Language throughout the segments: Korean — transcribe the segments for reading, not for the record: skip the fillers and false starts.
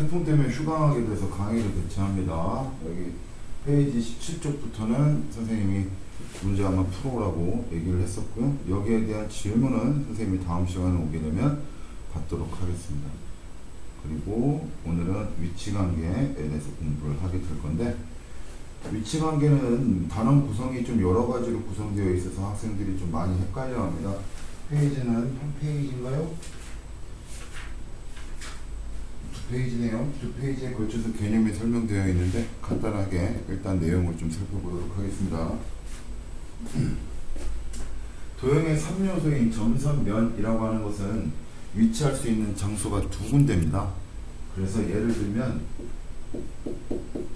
태풍 때문에 휴강하게 돼서 강의를 대체합니다. 여기 페이지 17쪽부터는 선생님이 문제 한번 풀어오라고 얘기를 했었고요. 여기에 대한 질문은 선생님이 다음 시간에 오게 되면 받도록 하겠습니다. 그리고 오늘은 위치관계에 대해서 공부를 하게 될 건데, 위치관계는 단원 구성이 좀 여러 가지로 구성되어 있어서 학생들이 좀 많이 헷갈려 합니다. 페이지는 한 페이지인가요? 두 페이지네요. 두 페이지에 걸쳐서 개념이 설명되어 있는데 간단하게 일단 내용을 좀 살펴보도록 하겠습니다. 도형의 3요소인 점선면이라고 하는 것은 위치할 수 있는 장소가 두 군데입니다. 그래서 예를 들면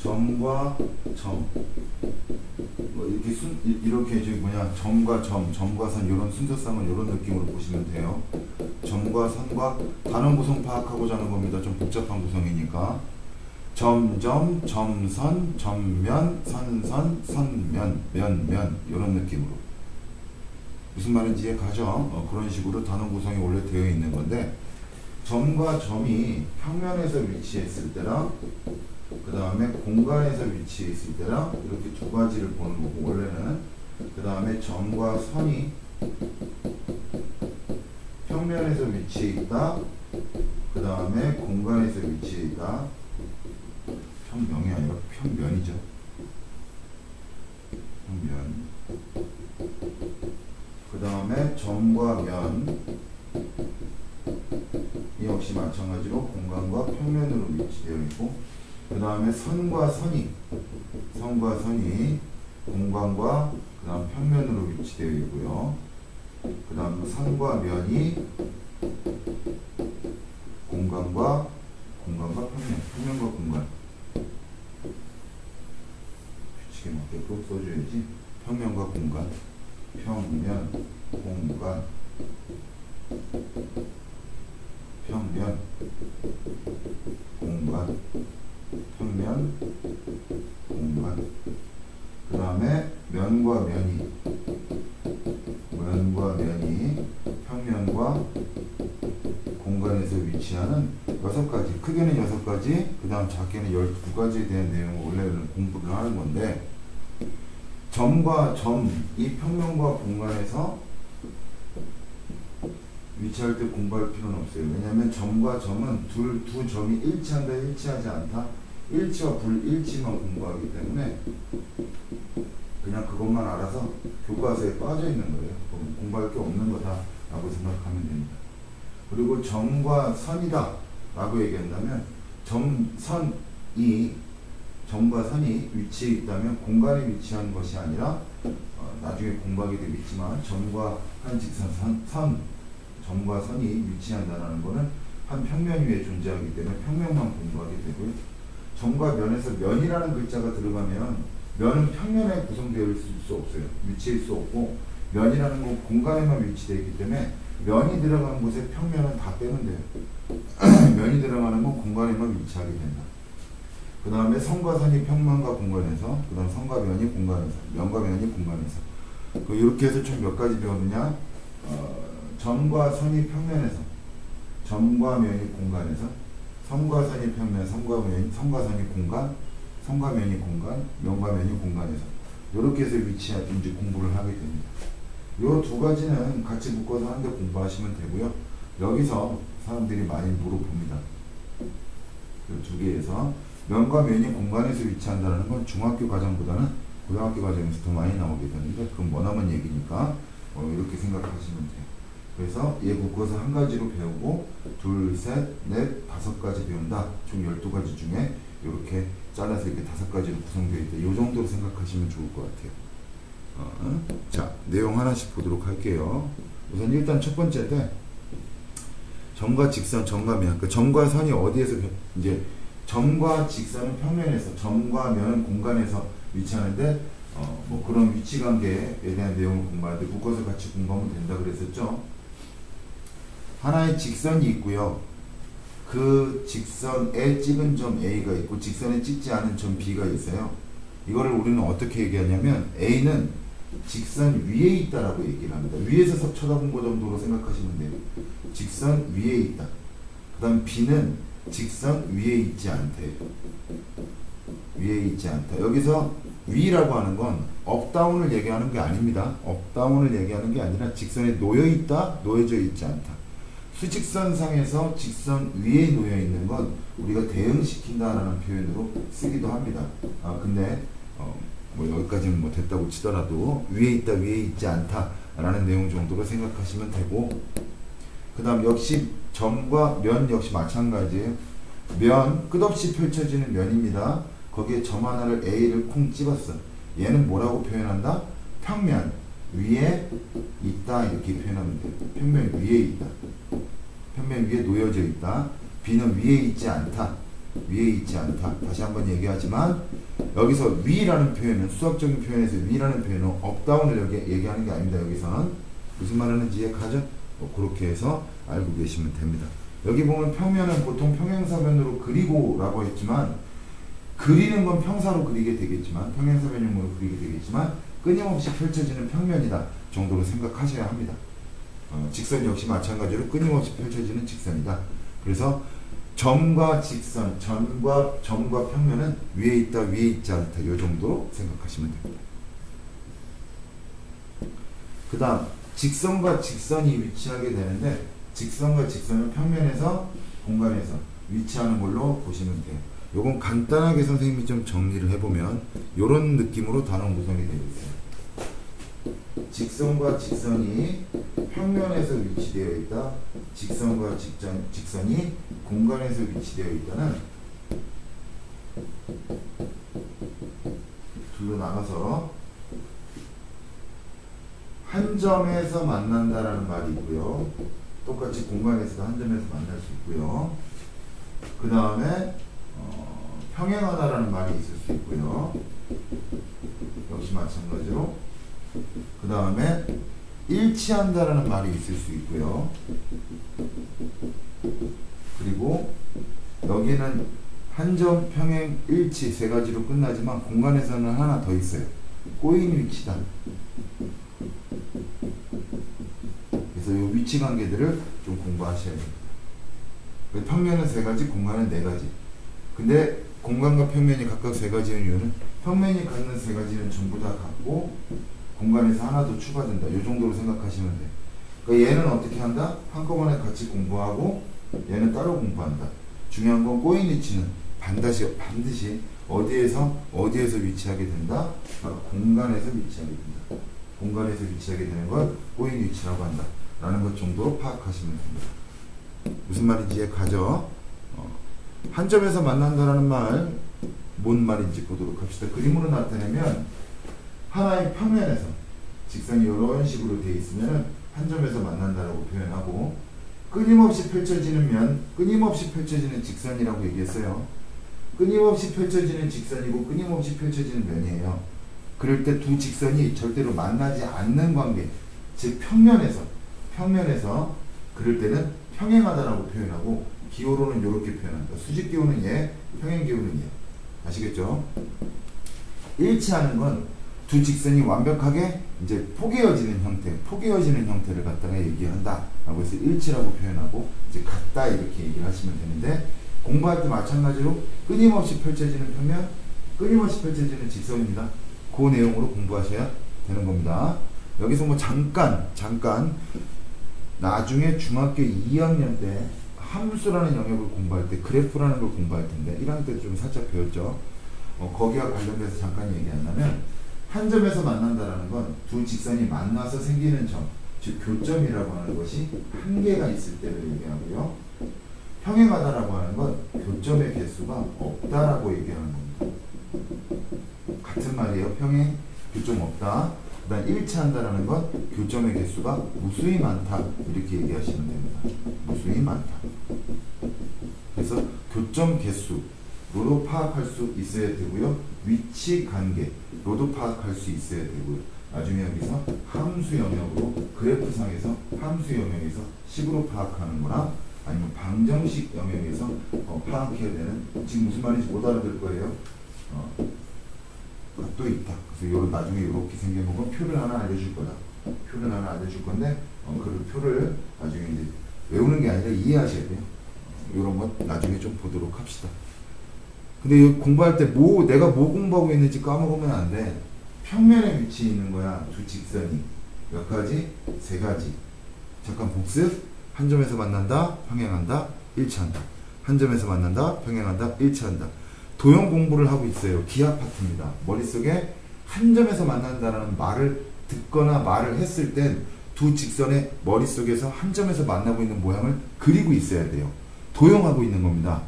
점과 점, 이렇게 저기 점과 점, 점과 선, 이런 순서상은 이런 느낌으로 보시면 돼요. 점과 선과 단원 구성 파악하고자 하는 겁니다. 좀 복잡한 구성이니까. 점점, 점선, 점면, 선선, 선면, 면면, 이런 느낌으로. 무슨 말인지 이해 가죠? 그런 식으로 단원 구성이 원래 되어 있는 건데, 점과 점이 평면에서 위치했을 때랑 그 다음에 공간에서 위치해 있을 때랑 이렇게 두 가지를 보는 거고, 원래는. 그 다음에 점과 선이 평면에서 위치해 있다, 그 다음에 공간에서 위치해 있다. 평면이 아니라 평면이죠. 평면. 그 다음에 점과 면 이 역시 마찬가지로 공간과 평면으로 위치되어 있고, 그 다음에 선과 선이 공간과 그 다음 평면으로 위치되어 있고요. 그 다음 선과 면이 공간과 평면과 공간. 규칙에 맞게끔 써줘야지. 평면과 공간, 평면, 공간, 평면, 공간, 평면, 공간. 그 다음에 면과 면이 평면과 공간에서 위치하는 6가지, 크게는 6가지, 그 다음 작게는 12가지에 대한 내용을 원래는 공부를 하는 건데, 점과 점이 평면과 공간에서 위치할 때 공부할 필요는 없어요. 왜냐하면 점과 점은 두 점이 일치한다, 일치하지 않다, 일치와 불일치만 공부하기 때문에 그냥 그것만 알아서 교과서에 빠져 있는 거예요. 공부할 게 없는 거다라고 생각하면 됩니다. 그리고 점과 선이다 라고 얘기한다면, 점과 선이 위치해 있다면 공간에 위치한 것이 아니라, 나중에 공부하게 되겠지만 점과 한 직선 점과 선이 위치한다는 것은 한 평면 위에 존재하기 때문에 평면만 공부하게 되고요. 점과 면에서 면이라는 글자가 들어가면 면은 평면에 구성되어 있을 수 없어요. 위치할 수 없고, 면이라는 건 공간에만 위치되어 있기 때문에 면이 들어가는 곳에 평면은 다 빼면 돼요. 면이 들어가는 건 공간에만 위치하게 된다. 그 다음에 선과 선이 평면과 공간에서, 그 다음 선과 면이 공간에서, 면과 면이 공간에서. 이렇게 해서 총 몇 가지 배우느냐? 점과 선이 평면에서, 점과 면이 공간에서, 선과 선이 평면, 선과 선이 공간, 선과 면이 공간, 면과 면이 공간에서. 이렇게 해서 이제 공부를 하게 됩니다. 이 두 가지는 같이 묶어서 한 대 공부하시면 되고요. 여기서 사람들이 많이 물어봅니다. 이 두 개에서 면과 면이 공간에서 위치한다는 건 중학교 과정보다는 고등학교 과정에서 더 많이 나오게 되는데, 그건 머나먼 얘기니까 이렇게 생각하시면 돼요. 그래서 얘 묶어서 한 가지로 배우고, 둘, 셋, 넷, 5가지 배운다. 총 12가지 중에 이렇게 잘라서 이렇게 5가지로 구성되어 있다. 이 정도로 생각하시면 좋을 것 같아요. 자, 내용 하나씩 보도록 할게요. 우선 일단 첫 번째인데, 점과 직선, 점과 면. 그러니까 점과 선이 어디에서, 이제 점과 직선은 평면에서, 점과 면은 공간에서 위치하는데, 그런 위치관계에 대한 내용을 공부하는데 묶어서 같이 공부하면 된다 그랬었죠. 하나의 직선이 있고요. 그 직선에 찍은 점 A가 있고, 직선에 찍지 않은 점 B가 있어요. 이거를 우리는 어떻게 얘기하냐면, A는 직선 위에 있다라고 얘기를 합니다. 위에서 쳐다본 거 정도로 생각하시면 돼요. 직선 위에 있다. 그 다음 B는 직선 위에 있지 않대. 위에 있지 않다. 여기서 위라고 하는 건 업다운을 얘기하는 게 아닙니다. 업다운을 얘기하는 게 아니라 직선에 놓여있다, 놓여져 있지 않다. 수직선상에서 직선 위에 놓여있는 건 우리가 대응시킨다라는 표현으로 쓰기도 합니다. 근데 뭐 여기까지는 뭐 됐다고 치더라도 위에 있다, 위에 있지 않다 라는 내용 정도로 생각하시면 되고, 그 다음 역시 점과 면 역시 마찬가지예요. 면, 끝없이 펼쳐지는 면입니다. 거기에 점 하나를 A를 콩 찍었어. 얘는 뭐라고 표현한다? 평면 위에 있다 이렇게 표현하면 돼요. 평면 위에 있다. 평면 위에 놓여져 있다. B는 위에 있지 않다. 위에 있지 않다. 다시 한번 얘기하지만 여기서 위라는 표현은, 수학적인 표현에서 위라는 표현은 업다운을 얘기하는 게 아닙니다. 여기서는 무슨 말 하는지 이해가죠? 그렇게 해서 알고 계시면 됩니다. 여기 보면 평면은 보통 평행사변으로 그리고 라고 했지만, 그리는 건 평사로 그리게 되겠지만, 평행사변형으로 그리게 되겠지만 끊임없이 펼쳐지는 평면이다 정도로 생각하셔야 합니다. 직선 역시 마찬가지로 끊임없이 펼쳐지는 직선이다. 그래서 점과 직선, 점과 평면은 위에 있다, 위에 있지 않다 이 정도로 생각하시면 됩니다. 그 다음 직선과 직선이 위치하게 되는데, 직선과 직선은 평면에서 공간에서 위치하는 걸로 보시면 돼요. 요건 간단하게 선생님이 좀 정리를 해보면 요런 느낌으로 단어 구성이 되어 있어요. 직선과 직선이 평면에서 위치되어 있다. 직선과 직선이 공간에서 위치되어 있다는 둘로 나눠서 한 점에서 만난다라는 말이 있고요. 똑같이 공간에서도 한 점에서 만날 수 있고요. 그 다음에 평행하다라는 말이 있을 수 있고요. 역시 마찬가지로 그 다음에 일치한다라는 말이 있을 수 있고요. 그리고 여기는 한 점, 평행, 일치 세 가지로 끝나지만 공간에서는 하나 더 있어요. 꼬인 위치다. 그래서 이 위치 관계들을 좀 공부하셔야 됩니다. 평면은 세 가지, 공간은 네 가지. 근데 공간과 평면이 각각 세 가지인 이유는 평면이 갖는 세 가지는 전부 다 같고 공간에서 하나 더 추가된다. 이 정도로 생각하시면 돼요. 그러니까 얘는 어떻게 한다? 한꺼번에 같이 공부하고 얘는 따로 공부한다. 중요한 건 꼬인 위치는 반드시 어디에서 위치하게 된다? 공간에서 위치하게 된다. 공간에서 위치하게 되는 걸 꼬인 위치라고 한다. 라는 것 정도로 파악하시면 됩니다. 무슨 말인지 이해가죠? 한 점에서 만난다라는 말, 뭔 말인지 보도록 합시다. 그림으로 나타내면 하나의 평면에서 직선이 이런 식으로 되어 있으면 한 점에서 만난다라고 표현하고, 끊임없이 펼쳐지는 면, 끊임없이 펼쳐지는 직선이라고 얘기했어요. 끊임없이 펼쳐지는 직선이고 끊임없이 펼쳐지는 면이에요. 그럴 때 두 직선이 절대로 만나지 않는 관계, 즉 평면에서 그럴 때는 평행하다라고 표현하고, 기호로는 이렇게 표현한다. 수직 기호는 얘, 평행 기호는 얘. 아시겠죠? 일치하는 건 두 직선이 완벽하게 이제 포개어지는 형태를 갖다가 얘기한다 라고 해서 일치라고 표현하고, 이제 같다 이렇게 얘기를 하시면 되는데, 공부할 때 마찬가지로 끊임없이 펼쳐지는 평면, 끊임없이 펼쳐지는 직선입니다. 그 내용으로 공부하셔야 되는 겁니다. 여기서 뭐 잠깐 나중에 중학교 2학년 때 함수라는 영역을 공부할 때 그래프라는 걸 공부할 텐데 1학년 때 좀 살짝 배웠죠. 거기와 관련돼서 잠깐 얘기한다면, 한 점에서 만난다라는 건 두 직선이 만나서 생기는 점, 즉 교점이라고 하는 것이 한 개가 있을 때를 얘기하고요. 평행하다라고 하는 건 교점의 개수가 없다라고 얘기하는 겁니다. 같은 말이에요. 평행, 교점 없다. 그 다음 일치한다라는 건 교점의 개수가 무수히 많다 이렇게 얘기하시면 됩니다. 무수히 많다. 그래서 교점 개수로도 파악할 수 있어야 되고요. 위치 관계로도 파악할 수 있어야 되고요. 나중에 여기서 함수 영역으로, 그래프상에서 함수 영역에서 식으로 파악하는 거나 아니면 방정식 영역에서 파악해야 되는, 지금 무슨 말인지 못 알아들 거예요. 또 있다. 그래서 나중에 이렇게 생겨보면 표를 하나 알려줄 거다. 표를 하나 알려줄 건데, 그 표를 나중에 이제 외우는 게 아니라 이해하셔야 돼요. 이런 것 나중에 좀 보도록 합시다. 근데 공부할 때 내가 뭐 공부하고 있는지 까먹으면 안 돼. 평면에 위치해 있는 거야. 두 직선이. 몇 가지? 세 가지. 잠깐 복습. 한 점에서 만난다, 평행한다, 일치한다. 한 점에서 만난다, 평행한다, 일치한다. 도형 공부를 하고 있어요. 기하 파트입니다. 머릿속에 한 점에서 만난다라는 말을 듣거나 말을 했을 땐 두 직선의 머릿속에서 한 점에서 만나고 있는 모양을 그리고 있어야 돼요. 도형하고 있는 겁니다.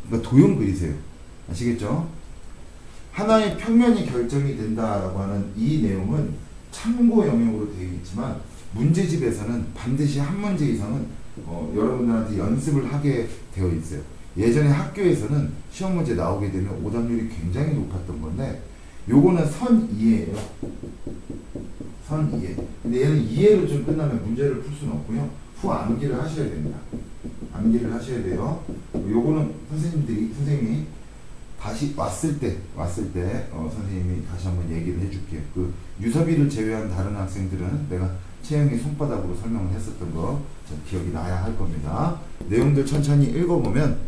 그러니까 도형 그리세요. 아시겠죠? 하나의 평면이 결정이 된다라고 하는 이 내용은 참고 영역으로 되어 있지만 문제집에서는 반드시 한 문제 이상은 여러분들한테 연습을 하게 되어 있어요. 예전에 학교에서는 시험 문제 나오게 되면 오답률이 굉장히 높았던 건데 요거는 선 이해예요. 선 이해. 근데 얘는 이해로 좀 끝나면 문제를 풀 수는 없고요. 후 암기를 하셔야 됩니다. 암기를 하셔야 돼요. 요거는 선생님이 다시 왔을 때 선생님이 다시 한번 얘기를 해줄게요. 그 유섭이를 제외한 다른 학생들은 내가 채영이 손바닥으로 설명을 했었던 거 기억이 나야 할 겁니다. 내용들 천천히 읽어보면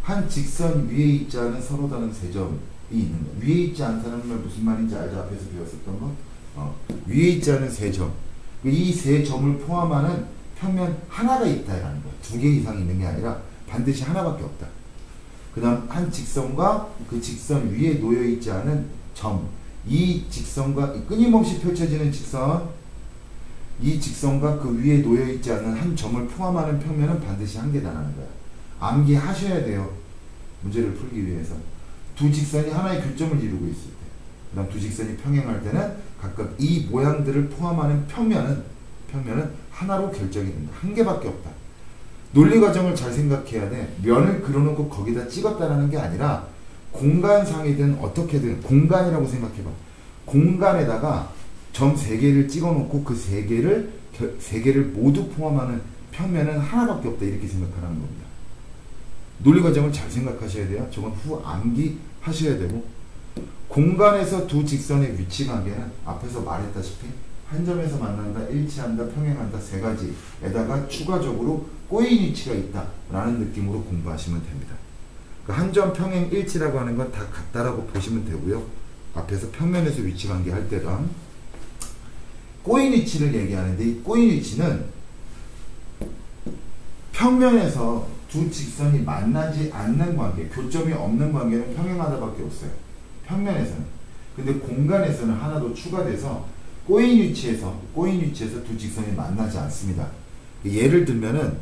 한 직선 위에 있지 않은 서로 다른 세 점이 있는 거. 위에 있지 않다는 말 무슨 말인지 알죠? 앞에서 배웠었던 거. 위에 있지 않은 세 점. 이 세 점을 포함하는 평면 하나가 있다라는 거예요. 두 개 이상 있는 게 아니라 반드시 하나밖에 없다. 그 다음 한 직선과 그 직선 위에 놓여 있지 않은 점. 이 직선과 끊임없이 펼쳐지는 직선, 이 직선과 그 위에 놓여 있지 않는 한 점을 포함하는 평면은 반드시 한 개다라는 거야. 암기하셔야 돼요. 문제를 풀기 위해서. 두 직선이 하나의 교점을 이루고 있을 때, 그 다음 두 직선이 평행할 때는 각각 이 모양들을 포함하는 평면은 하나로 결정이 된다. 한 개밖에 없다. 논리 과정을 잘 생각해야 돼. 면을 그려놓고 거기다 찍었다라는 게 아니라 공간상이든 어떻게든 공간이라고 생각해봐. 공간에다가 점 3개를 찍어놓고 그 3개를 모두 포함하는 평면은 하나밖에 없다. 이렇게 생각하는 겁니다. 논리 과정을 잘 생각하셔야 돼요. 저건 후 암기하셔야 되고, 공간에서 두 직선의 위치 관계는 앞에서 말했다시피 한 점에서 만난다, 일치한다, 평행한다 세 가지에다가 추가적으로 꼬인 위치가 있다라는 느낌으로 공부하시면 됩니다. 한 점 평행 일치라고 하는 건 다 같다라고 보시면 되고요. 앞에서 평면에서 위치 관계 할 때랑 꼬인 위치를 얘기하는데, 이 꼬인 위치는 평면에서 두 직선이 만나지 않는 관계, 교점이 없는 관계는 평행하다밖에 없어요. 평면에서는. 근데 공간에서는 하나 더 추가돼서 꼬인 위치에서 두 직선이 만나지 않습니다. 예를 들면은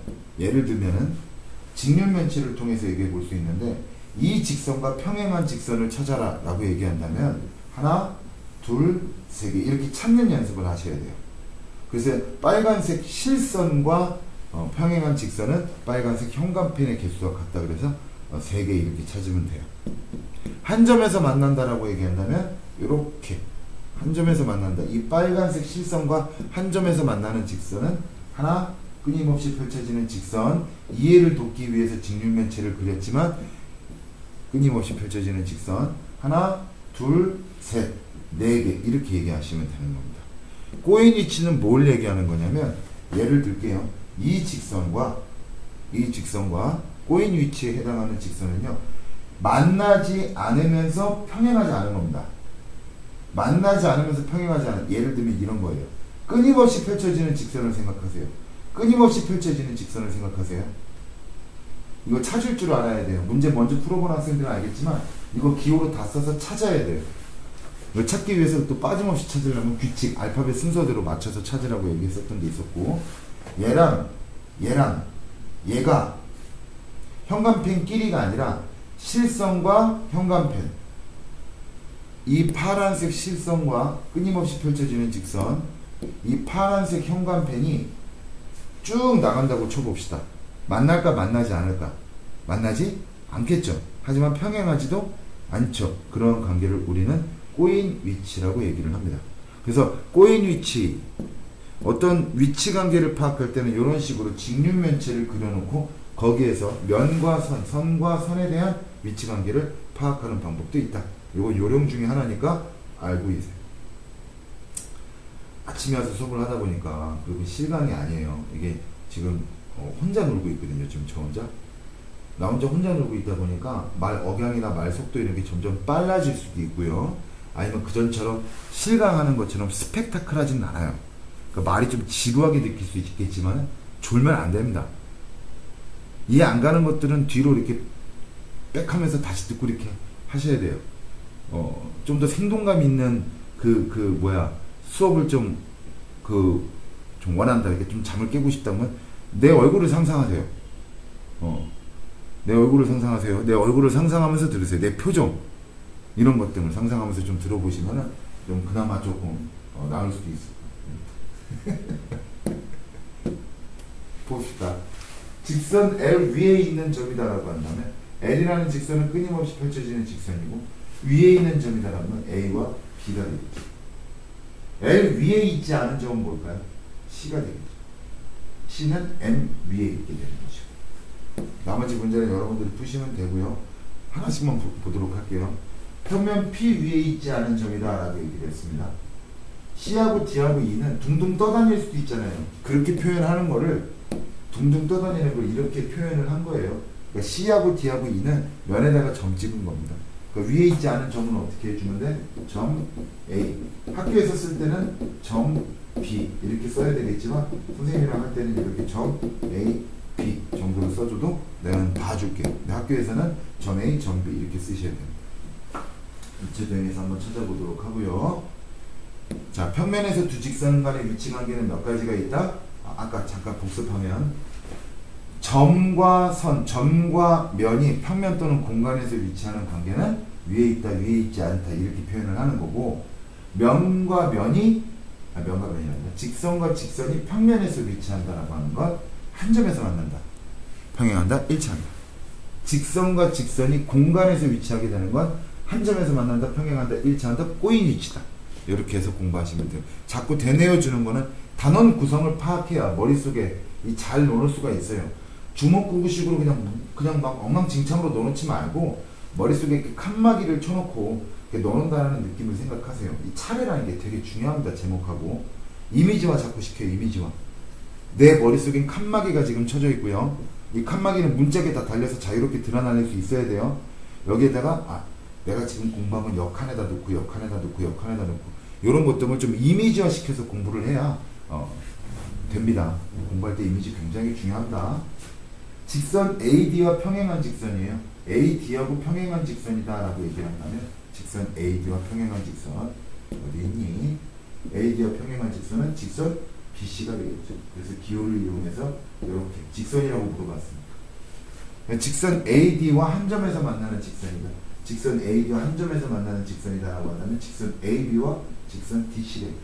직률면체를 통해서 얘기해 볼 수 있는데, 이 직선과 평행한 직선을 찾아라 라고 얘기한다면 하나, 둘, 세 개 이렇게 찾는 연습을 하셔야 돼요. 그래서 빨간색 실선과 평행한 직선은 빨간색 현관펜의 개수가 같다 그래서 3개 이렇게 찾으면 돼요. 한 점에서 만난다라고 얘기한다면 이렇게 한 점에서 만난다. 이 빨간색 실선과 한 점에서 만나는 직선은 하나, 끊임없이 펼쳐지는 직선. 이해를 돕기 위해서 직률면체를 그렸지만 끊임없이 펼쳐지는 직선. 하나, 둘, 셋, 4개 이렇게 얘기하시면 되는 겁니다. 꼬인 위치는 뭘 얘기하는 거냐면, 예를 들게요. 이 직선과 꼬인 위치에 해당하는 직선은요, 만나지 않으면서 평행하지 않은 겁니다. 만나지 않으면서 평행하지 않은, 예를 들면 이런 거예요. 끊임없이 펼쳐지는 직선을 생각하세요. 끊임없이 펼쳐지는 직선을 생각하세요. 이거 찾을 줄 알아야 돼요. 문제 먼저 풀어본 학생들은 알겠지만 이거 기호로 다 써서 찾아야 돼요. 이걸 찾기 위해서 또 빠짐없이 찾으려면 규칙, 알파벳 순서대로 맞춰서 찾으라고 얘기했었던 게 있었고, 얘가 현관펜끼리가 아니라 실선과 현관펜, 이 파란색 실선과 끊임없이 펼쳐지는 직선, 이 파란색 현관펜이 쭉 나간다고 쳐봅시다. 만날까 만나지 않을까? 만나지 않겠죠. 하지만 평행하지도 않죠. 그런 관계를 우리는 꼬인 위치라고 얘기를 합니다. 그래서 꼬인 위치, 어떤 위치 관계를 파악할 때는 이런 식으로 직률면체를 그려놓고 거기에서 면과 선, 선과 선에 대한 위치 관계를 파악하는 방법도 있다. 이거 요령 중에 하나니까 알고 계세요. 아침에 와서 수업을 하다 보니까, 그리고 실강이 아니에요. 이게 지금 혼자 놀고 있거든요. 지금 저 혼자. 나 혼자 놀고 있다 보니까 말 억양이나 말 속도 이런 게 점점 빨라질 수도 있고요. 아니면 그전처럼 실강하는 것처럼 스펙타클하진 않아요. 그러니까 말이 좀 지루하게 느낄 수 있겠지만 졸면 안 됩니다. 이해 안 가는 것들은 뒤로 이렇게 빽하면서 다시 듣고 이렇게 하셔야 돼요. 좀 더 생동감 있는 수업을 좀 원한다. 이렇게 좀 잠을 깨고 싶다면 내 얼굴을 상상하세요. 내 얼굴을 상상하세요. 내 얼굴을 상상하면서 들으세요. 내 표정. 이런 것 등을 상상하면서 좀 들어보시면은 좀 그나마 조금 나을 수도 있어요. 봅시다. 직선 L 위에 있는 점이다라고 한다면 L이라는 직선은 끊임없이 펼쳐지는 직선이고 위에 있는 점이다라면 A와 B가 되겠죠. L 위에 있지 않은 점은 뭘까요? C가 되겠죠. C는 M 위에 있게 되는 거죠. 나머지 문제는 여러분들이 푸시면 되고요. 하나씩만 보도록 할게요. 평면 P 위에 있지 않은 점이다 라고 얘기를 했습니다. C하고 D하고 E는 둥둥 떠다닐 수도 있잖아요. 그렇게 표현하는 거를 둥둥 떠다니는 걸 이렇게 표현을 한 거예요. 그러니까 C하고 D하고 E는 면에다가 점 찍은 겁니다. 그러니까 위에 있지 않은 점은 어떻게 해주면 돼? 점 A. 학교에서 쓸 때는 점 B 이렇게 써야 되겠지만 선생님이랑 할 때는 이렇게 점 A, B 정도로 써줘도 내가 봐줄게. 근데 학교에서는 점 A, 점 B 이렇게 쓰셔야 됩니다. 입체 도형에서 한번 찾아보도록 하고요. 자, 평면에서 두 직선 간의 위치 관계는 몇 가지가 있다? 아까 잠깐 복습하면 점과 선, 점과 면이 평면 또는 공간에서 위치하는 관계는 위에 있다, 위에 있지 않다 이렇게 표현을 하는 거고 면과 면이 아니라 직선과 직선이 평면에서 위치한다라고 하는 것 한 점에서 만난다. 평행한다, 일치한다. 직선과 직선이 공간에서 위치하게 되는 건 한 점에서 만난다, 평행한다, 일치한다, 꼬인 위치다. 이렇게 해서 공부하시면 돼요. 자꾸 되뇌어주는 거는 단원 구성을 파악해야 머릿속에 잘 넣을 수가 있어요. 주먹구구식으로 그냥 막 엉망진창으로 넣어놓지 말고 머릿속에 이렇게 칸막이를 쳐놓고 이렇게 넣는다는 느낌을 생각하세요. 이 차례라는 게 되게 중요합니다. 제목하고 이미지화 자꾸 시켜요. 이미지화. 내 머릿속엔 칸막이가 지금 쳐져 있고요. 이 칸막이는 문짝에 다 달려서 자유롭게 드러날 수 있어야 돼요. 여기에다가 내가 지금 공부하면 역한에다 넣고 역한에다 넣고 역한에다 넣고 이런 것들을 좀 이미지화 시켜서 공부를 해야 됩니다. 공부할 때 이미지 굉장히 중요합니다. 직선 AD와 평행한 직선이에요. AD하고 평행한 직선이다 라고 얘기를 한다면 직선 AD와 평행한 직선 어디 있니? AD와 평행한 직선은 직선 BC가 되겠죠. 그래서 기호를 이용해서 이렇게 직선이라고 물어봤습니다. 직선 AD와 한 점에서 만나는 직선이다. 직선 AD와 한 점에서 만나는 직선이다 라고 한다면 직선 AB와 직선 DC가 있겠죠.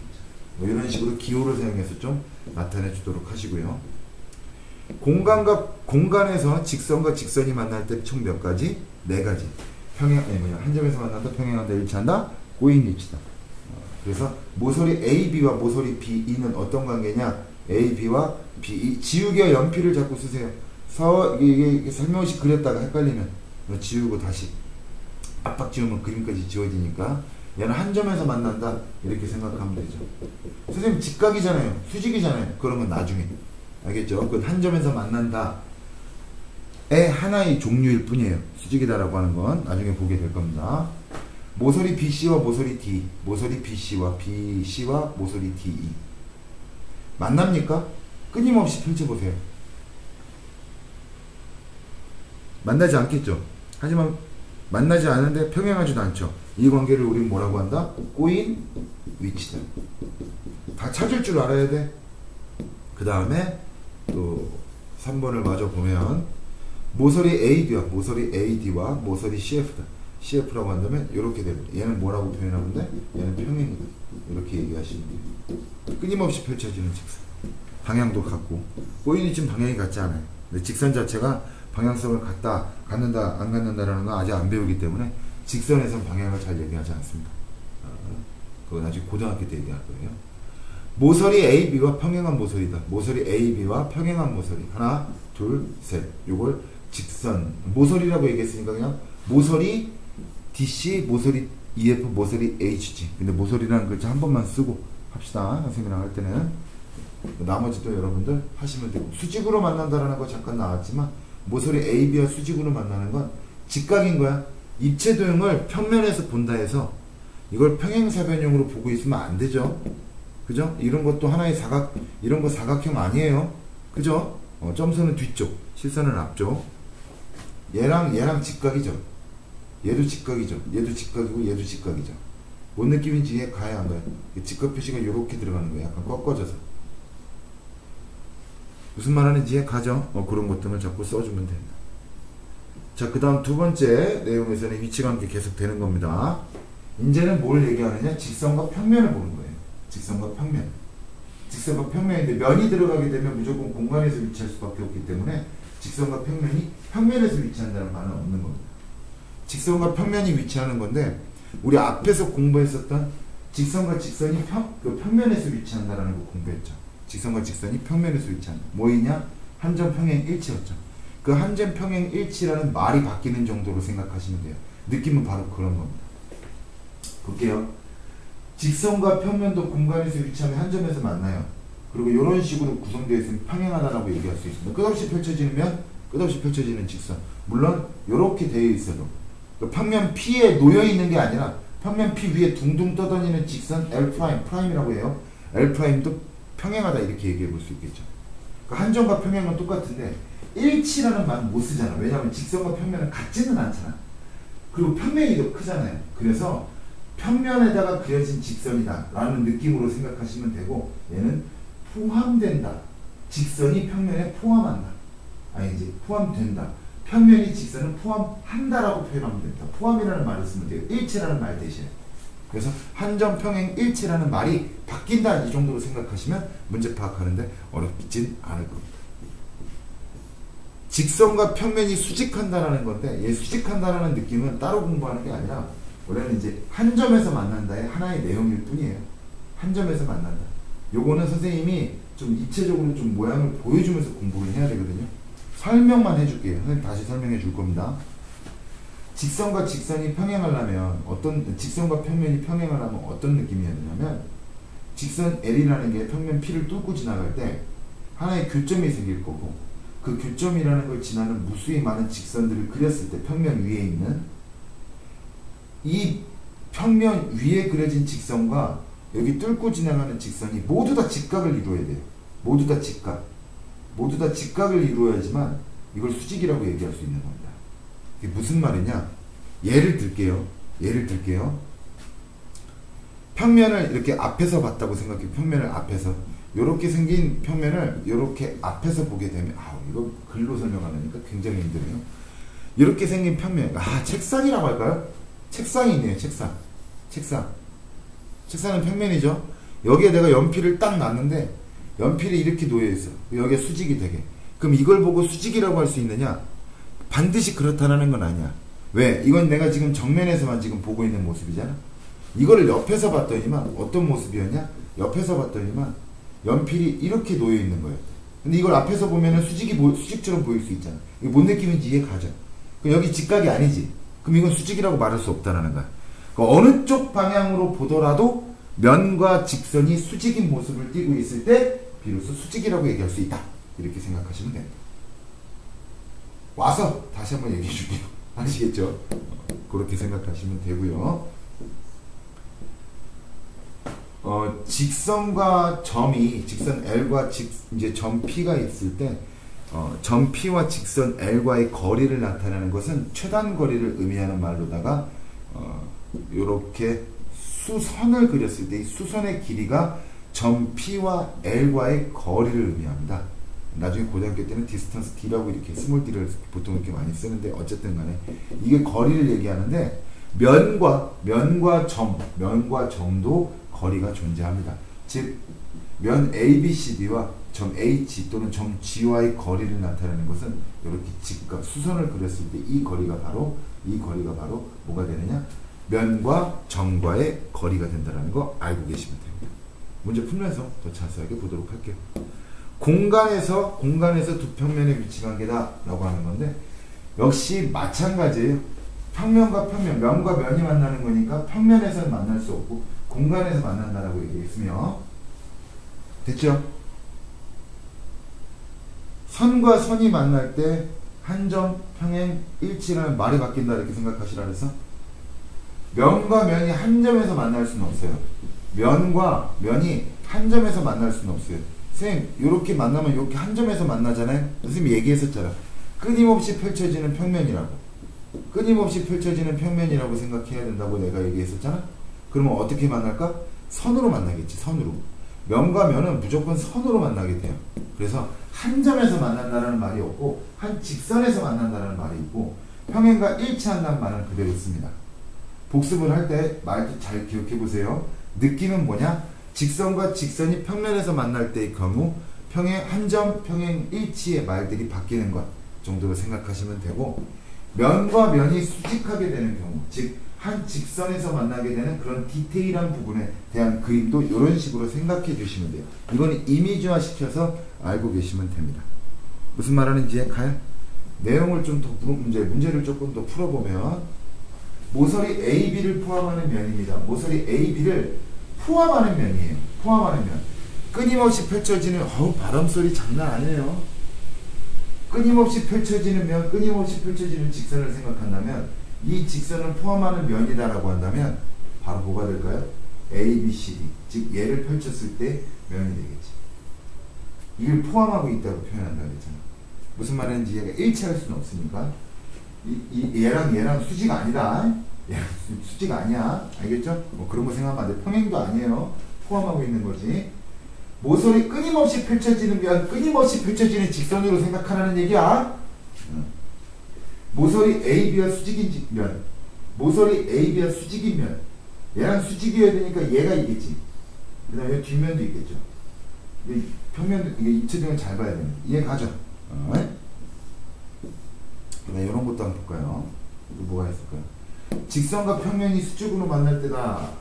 뭐 이런 식으로 기호를 사용해서 좀 나타내 주도록 하시고요. 공간에서 직선과 직선이 만날 때 총 몇 가지? 네 가지. 한 점에서 만난다, 평행한다, 일치한다, 꼬인 위치다. 그래서 모서리 AB와 모서리 BE는 어떤 관계냐? AB와 BE. 지우개와 연필을 자꾸 쓰세요. 이게 설명시 그렸다가 헷갈리면 지우고 다시 압박 지우면 그림까지 지워지니까 얘는 한 점에서 만난다 이렇게 생각하면 되죠. 선생님 직각이잖아요. 수직이잖아요. 그러면 나중에 알겠죠? 그건 한 점에서 만난다의 하나의 종류일 뿐이에요. 수직이다라고 하는 건 나중에 보게 될 겁니다. 모서리 BC와 모서리 D, 모서리 BC와 모서리 DE 만납니까? 끊임없이 펼쳐보세요. 만나지 않겠죠? 하지만 만나지 않은데 평행하지도 않죠. 이 관계를 우리는 뭐라고 한다? 꼬인 위치다. 다 찾을 줄 알아야 돼. 그 다음에 또 3번을 마저 보면 모서리 AD와 모서리 CF다. CF라고 한다면 이렇게 됩니다. 얘는 뭐라고 표현하는데 얘는 평행이다. 이렇게 얘기하시면 돼요. 끊임없이 펼쳐지는 직선. 방향도 같고 꼬인 위치는 방향이 같지 않아요. 근데 직선 자체가 방향성을 갖는다 안 갖는다라는 건 아직 안 배우기 때문에 직선에선 방향을 잘 얘기하지 않습니다. 그거 나중에 고등학교 때 얘기할 거예요. 모서리 AB와 평행한 모서리다. 모서리 AB와 평행한 모서리. 하나, 둘, 셋. 요걸 직선. 모서리라고 얘기했으니까 그냥 모서리 DC, 모서리 EF, 모서리 HG. 근데 모서리라는 글자 한 번만 쓰고 합시다. 선생님이랑 할 때는. 나머지도 여러분들 하시면 되고, 수직으로 만난다라는 거 잠깐 나왔지만 모서리 AB와 수직으로 만나는 건 직각인 거야. 입체 도형을 평면에서 본다 해서 이걸 평행사변형으로 보고 있으면 안 되죠. 그죠? 이런 것도 하나의 사각, 이런 거 사각형 아니에요. 그죠? 점선은 뒤쪽, 실선은 앞쪽. 얘랑 직각이죠. 얘도 직각이죠. 얘도 직각이고 얘도 직각이죠. 뭔 느낌인지 이해 가야 안 가요? 직각 표시가 이렇게 들어가는 거예요. 약간 꺾어져서. 무슨 말하는지 이해 가죠? 그런 것들을 자꾸 써주면 된다. 자, 그 다음 두 번째 내용에서는 위치관계 계속 되는 겁니다. 이제는 뭘 얘기하느냐? 직선과 평면을 보는 거예요. 직선과 평면. 직선과 평면인데 면이 들어가게 되면 무조건 공간에서 위치할 수밖에 없기 때문에 직선과 평면이 평면에서 위치한다는 말은 없는 겁니다. 직선과 평면이 위치하는 건데, 우리 앞에서 공부했었던 직선과 직선이 평면에서 위치한다는 거 공부했죠. 직선과 직선이 평면에서 위치한다. 뭐이냐? 한점 평행 일치였죠. 그 한점 평행 일치라는 말이 바뀌는 정도로 생각하시면 돼요. 느낌은 바로 그런 겁니다. 볼게요. 직선과 평면도 공간에서 위치하면 한 점에서 만나요. 그리고 이런 식으로 구성되어 있으면 평행하다라고 얘기할 수 있습니다. 끝없이 펼쳐지면 끝없이 펼쳐지는 직선. 물론 이렇게 되어 있어도 평면 P에 놓여 있는 게 아니라 평면 P 위에 둥둥 떠다니는 직선 L 프라임이라고 해요. L 프라임도 평행하다 이렇게 얘기해 볼 수 있겠죠. 그러니까 한 점과 평행은 똑같은데 일치라는 말은 못 쓰잖아. 왜냐하면 직선과 평면은 같지는 않잖아. 그리고 평면이 더 크잖아요. 그래서 평면에다가 그려진 직선이다 라는 느낌으로 생각하시면 되고, 얘는 포함된다. 직선이 평면에 포함한다. 아니지, 포함된다. 평면이 직선을 포함한다라고 표현하면 된다. 포함이라는 말을 쓰면 돼요. 일치라는 말 대신에. 그래서 한점 평행 일치라는 말이 바뀐다 이 정도로 생각하시면 문제 파악하는데 어렵진 않을 겁니다. 직선과 평면이 수직한다라는 건데, 얘 수직한다라는 느낌은 따로 공부하는 게 아니라 원래는 이제 한 점에서 만난다의 하나의 내용일 뿐이에요. 한 점에서 만난다. 요거는 선생님이 좀 입체적으로 좀 모양을 보여주면서 공부를 해야 되거든요. 설명만 해줄게요. 선생님 다시 설명해 줄 겁니다. 직선과 직선이 평행하려면 직선과 평면이 평행하려면 어떤 느낌이었냐면, 직선 L이라는 게 평면 P를 뚫고 지나갈 때 하나의 교점이 생길 거고, 그 교점이라는 걸 지나는 무수히 많은 직선들을 그렸을 때 평면 위에 있는 이 평면 위에 그려진 직선과 여기 뚫고 지나가는 직선이 모두 다 직각을 이루어야 돼요. 모두 다 직각. 모두 다 직각을 이루어야지만 이걸 수직이라고 얘기할 수 있는 겁니다. 이게 무슨 말이냐? 예를 들게요. 평면을 이렇게 앞에서 봤다고 생각해요. 평면을 앞에서. 이렇게 생긴 평면을 이렇게 앞에서 보게 되면, 이거 글로 설명하려니까 굉장히 힘드네요. 이렇게 생긴 평면, 책상이라고 할까요? 책상이 있네요. 책상은 평면이죠. 여기에 내가 연필을 딱 놨는데 연필이 이렇게 놓여있어. 여기에 수직이 되게. 그럼 이걸 보고 수직이라고 할 수 있느냐? 반드시 그렇다는 건 아니야. 왜? 이건 내가 지금 정면에서만 지금 보고 있는 모습이잖아. 이거를 옆에서 봤더니만 어떤 모습이었냐? 옆에서 봤더니만 연필이 이렇게 놓여있는 거예요. 근데 이걸 앞에서 보면은 수직처럼 보일 수 있잖아. 이게 뭔 느낌인지 이해 가죠? 그럼 여기 직각이 아니지. 그럼 이건 수직이라고 말할 수 없다는 거야. 그러니까 어느 쪽 방향으로 보더라도 면과 직선이 수직인 모습을 띠고 있을 때 비로소 수직이라고 얘기할 수 있다. 이렇게 생각하시면 됩니다. 와서 다시 한번 얘기해 줄게요. 아시겠죠? 그렇게 생각하시면 되고요. 직선과 점이, 직선 L과 이제 점 P가 있을 때, 점 P와 직선 L과의 거리를 나타내는 것은 최단 거리를 의미하는 말로다가, 요렇게 수선을 그렸을 때 이 수선의 길이가 점 P와 L과의 거리를 의미합니다. 나중에 고등학교 때는 디스턴스 D라고 이렇게 스몰 D를 보통 이렇게 많이 쓰는데, 어쨌든 간에 이게 거리를 얘기하는데, 면과 점도 거리가 존재합니다. 즉, 면 ABCD와 점 H 또는 점 G와의 거리를 나타내는 것은 이렇게 직각, 수선을 그렸을 때 이 거리가 바로 뭐가 되느냐? 면과 점과의 거리가 된다는 거 알고 계시면 됩니다. 문제 풀면서 더 자세하게 보도록 할게요. 공간에서 두 평면의 위치관계다 라고 하는 건데, 역시 마찬가지예요. 평면과 평면, 면과 면이 만나는 거니까 평면에서는 만날 수 없고 공간에서 만난다라고 얘기했으며, 됐죠? 선과 선이 만날 때 한 점 평행 일치라는 말이 바뀐다 이렇게 생각하시라 그래서 면과 면이 한 점에서 만날 수는 없어요. 면과 면이 한 점에서 만날 수는 없어요. 선생님 이렇게 만나면 이렇게 한 점에서 만나잖아요. 선생님이 얘기했었잖아. 끊임없이 펼쳐지는 평면이라고. 끊임없이 펼쳐지는 평면이라고 생각해야 된다고 내가 얘기했었잖아. 그러면 어떻게 만날까? 선으로 만나겠지. 선으로. 면과 면은 무조건 선으로 만나게 돼요. 그래서 한 점에서 만난다는 말이 없고 한 직선에서 만난다는 말이 있고 평행과 일치한다는 말은 그대로 씁니다. 복습을 할 때 말도 잘 기억해 보세요. 느낌은 뭐냐? 직선과 직선이 평면에서 만날 때의 경우 평행 한 점 평행 일치의 말들이 바뀌는 것 정도로 생각하시면 되고 면과 면이 수직하게 되는 경우 즉 한 직선에서 만나게 되는 그런 디테일한 부분에 대한 그림도 이런 식으로 생각해 주시면 돼요. 이거는 이미지화 시켜서 알고 계시면 됩니다. 무슨 말하는지 가요? 내용을 좀 더 문제를 조금 더 풀어보면 모서리 AB를 포함하는 면입니다. 모서리 AB를 포함하는 면이에요. 포함하는 면. 끊임없이 펼쳐지는 바람소리 장난 아니에요. 끊임없이 펼쳐지는 면, 끊임없이 펼쳐지는 직선을 생각한다면 이 직선을 포함하는 면이다라고 한다면 바로 뭐가 될까요? ABCD. 즉 얘를 펼쳤을 때 면이 되겠지. 이걸 포함하고 있다고 표현한다 그랬잖아. 무슨 말인지 얘가 일치할 수는 없으니까 얘랑 수지가 아니다. 얘랑 수지가 아니야. 알겠죠? 뭐 그런 거 생각하면 안 돼. 평행도 아니에요. 포함하고 있는 거지. 모서리 끊임없이 펼쳐지는 면, 끊임없이 펼쳐지는 직선으로 생각하라는 얘기야. 모서리 AB와 수직인 면, 모서리 AB와 수직인 면. 얘랑 수직이어야 되니까 얘가 있겠지. 그 다음에 뒷면도 있겠죠. 평면도, 이게 입체적으로 잘 봐야 됩니다. 이해 가죠? 네, 이런 것도 한번 볼까요? 뭐가 있을까요? 직선과 평면이 수직으로 만날 때다.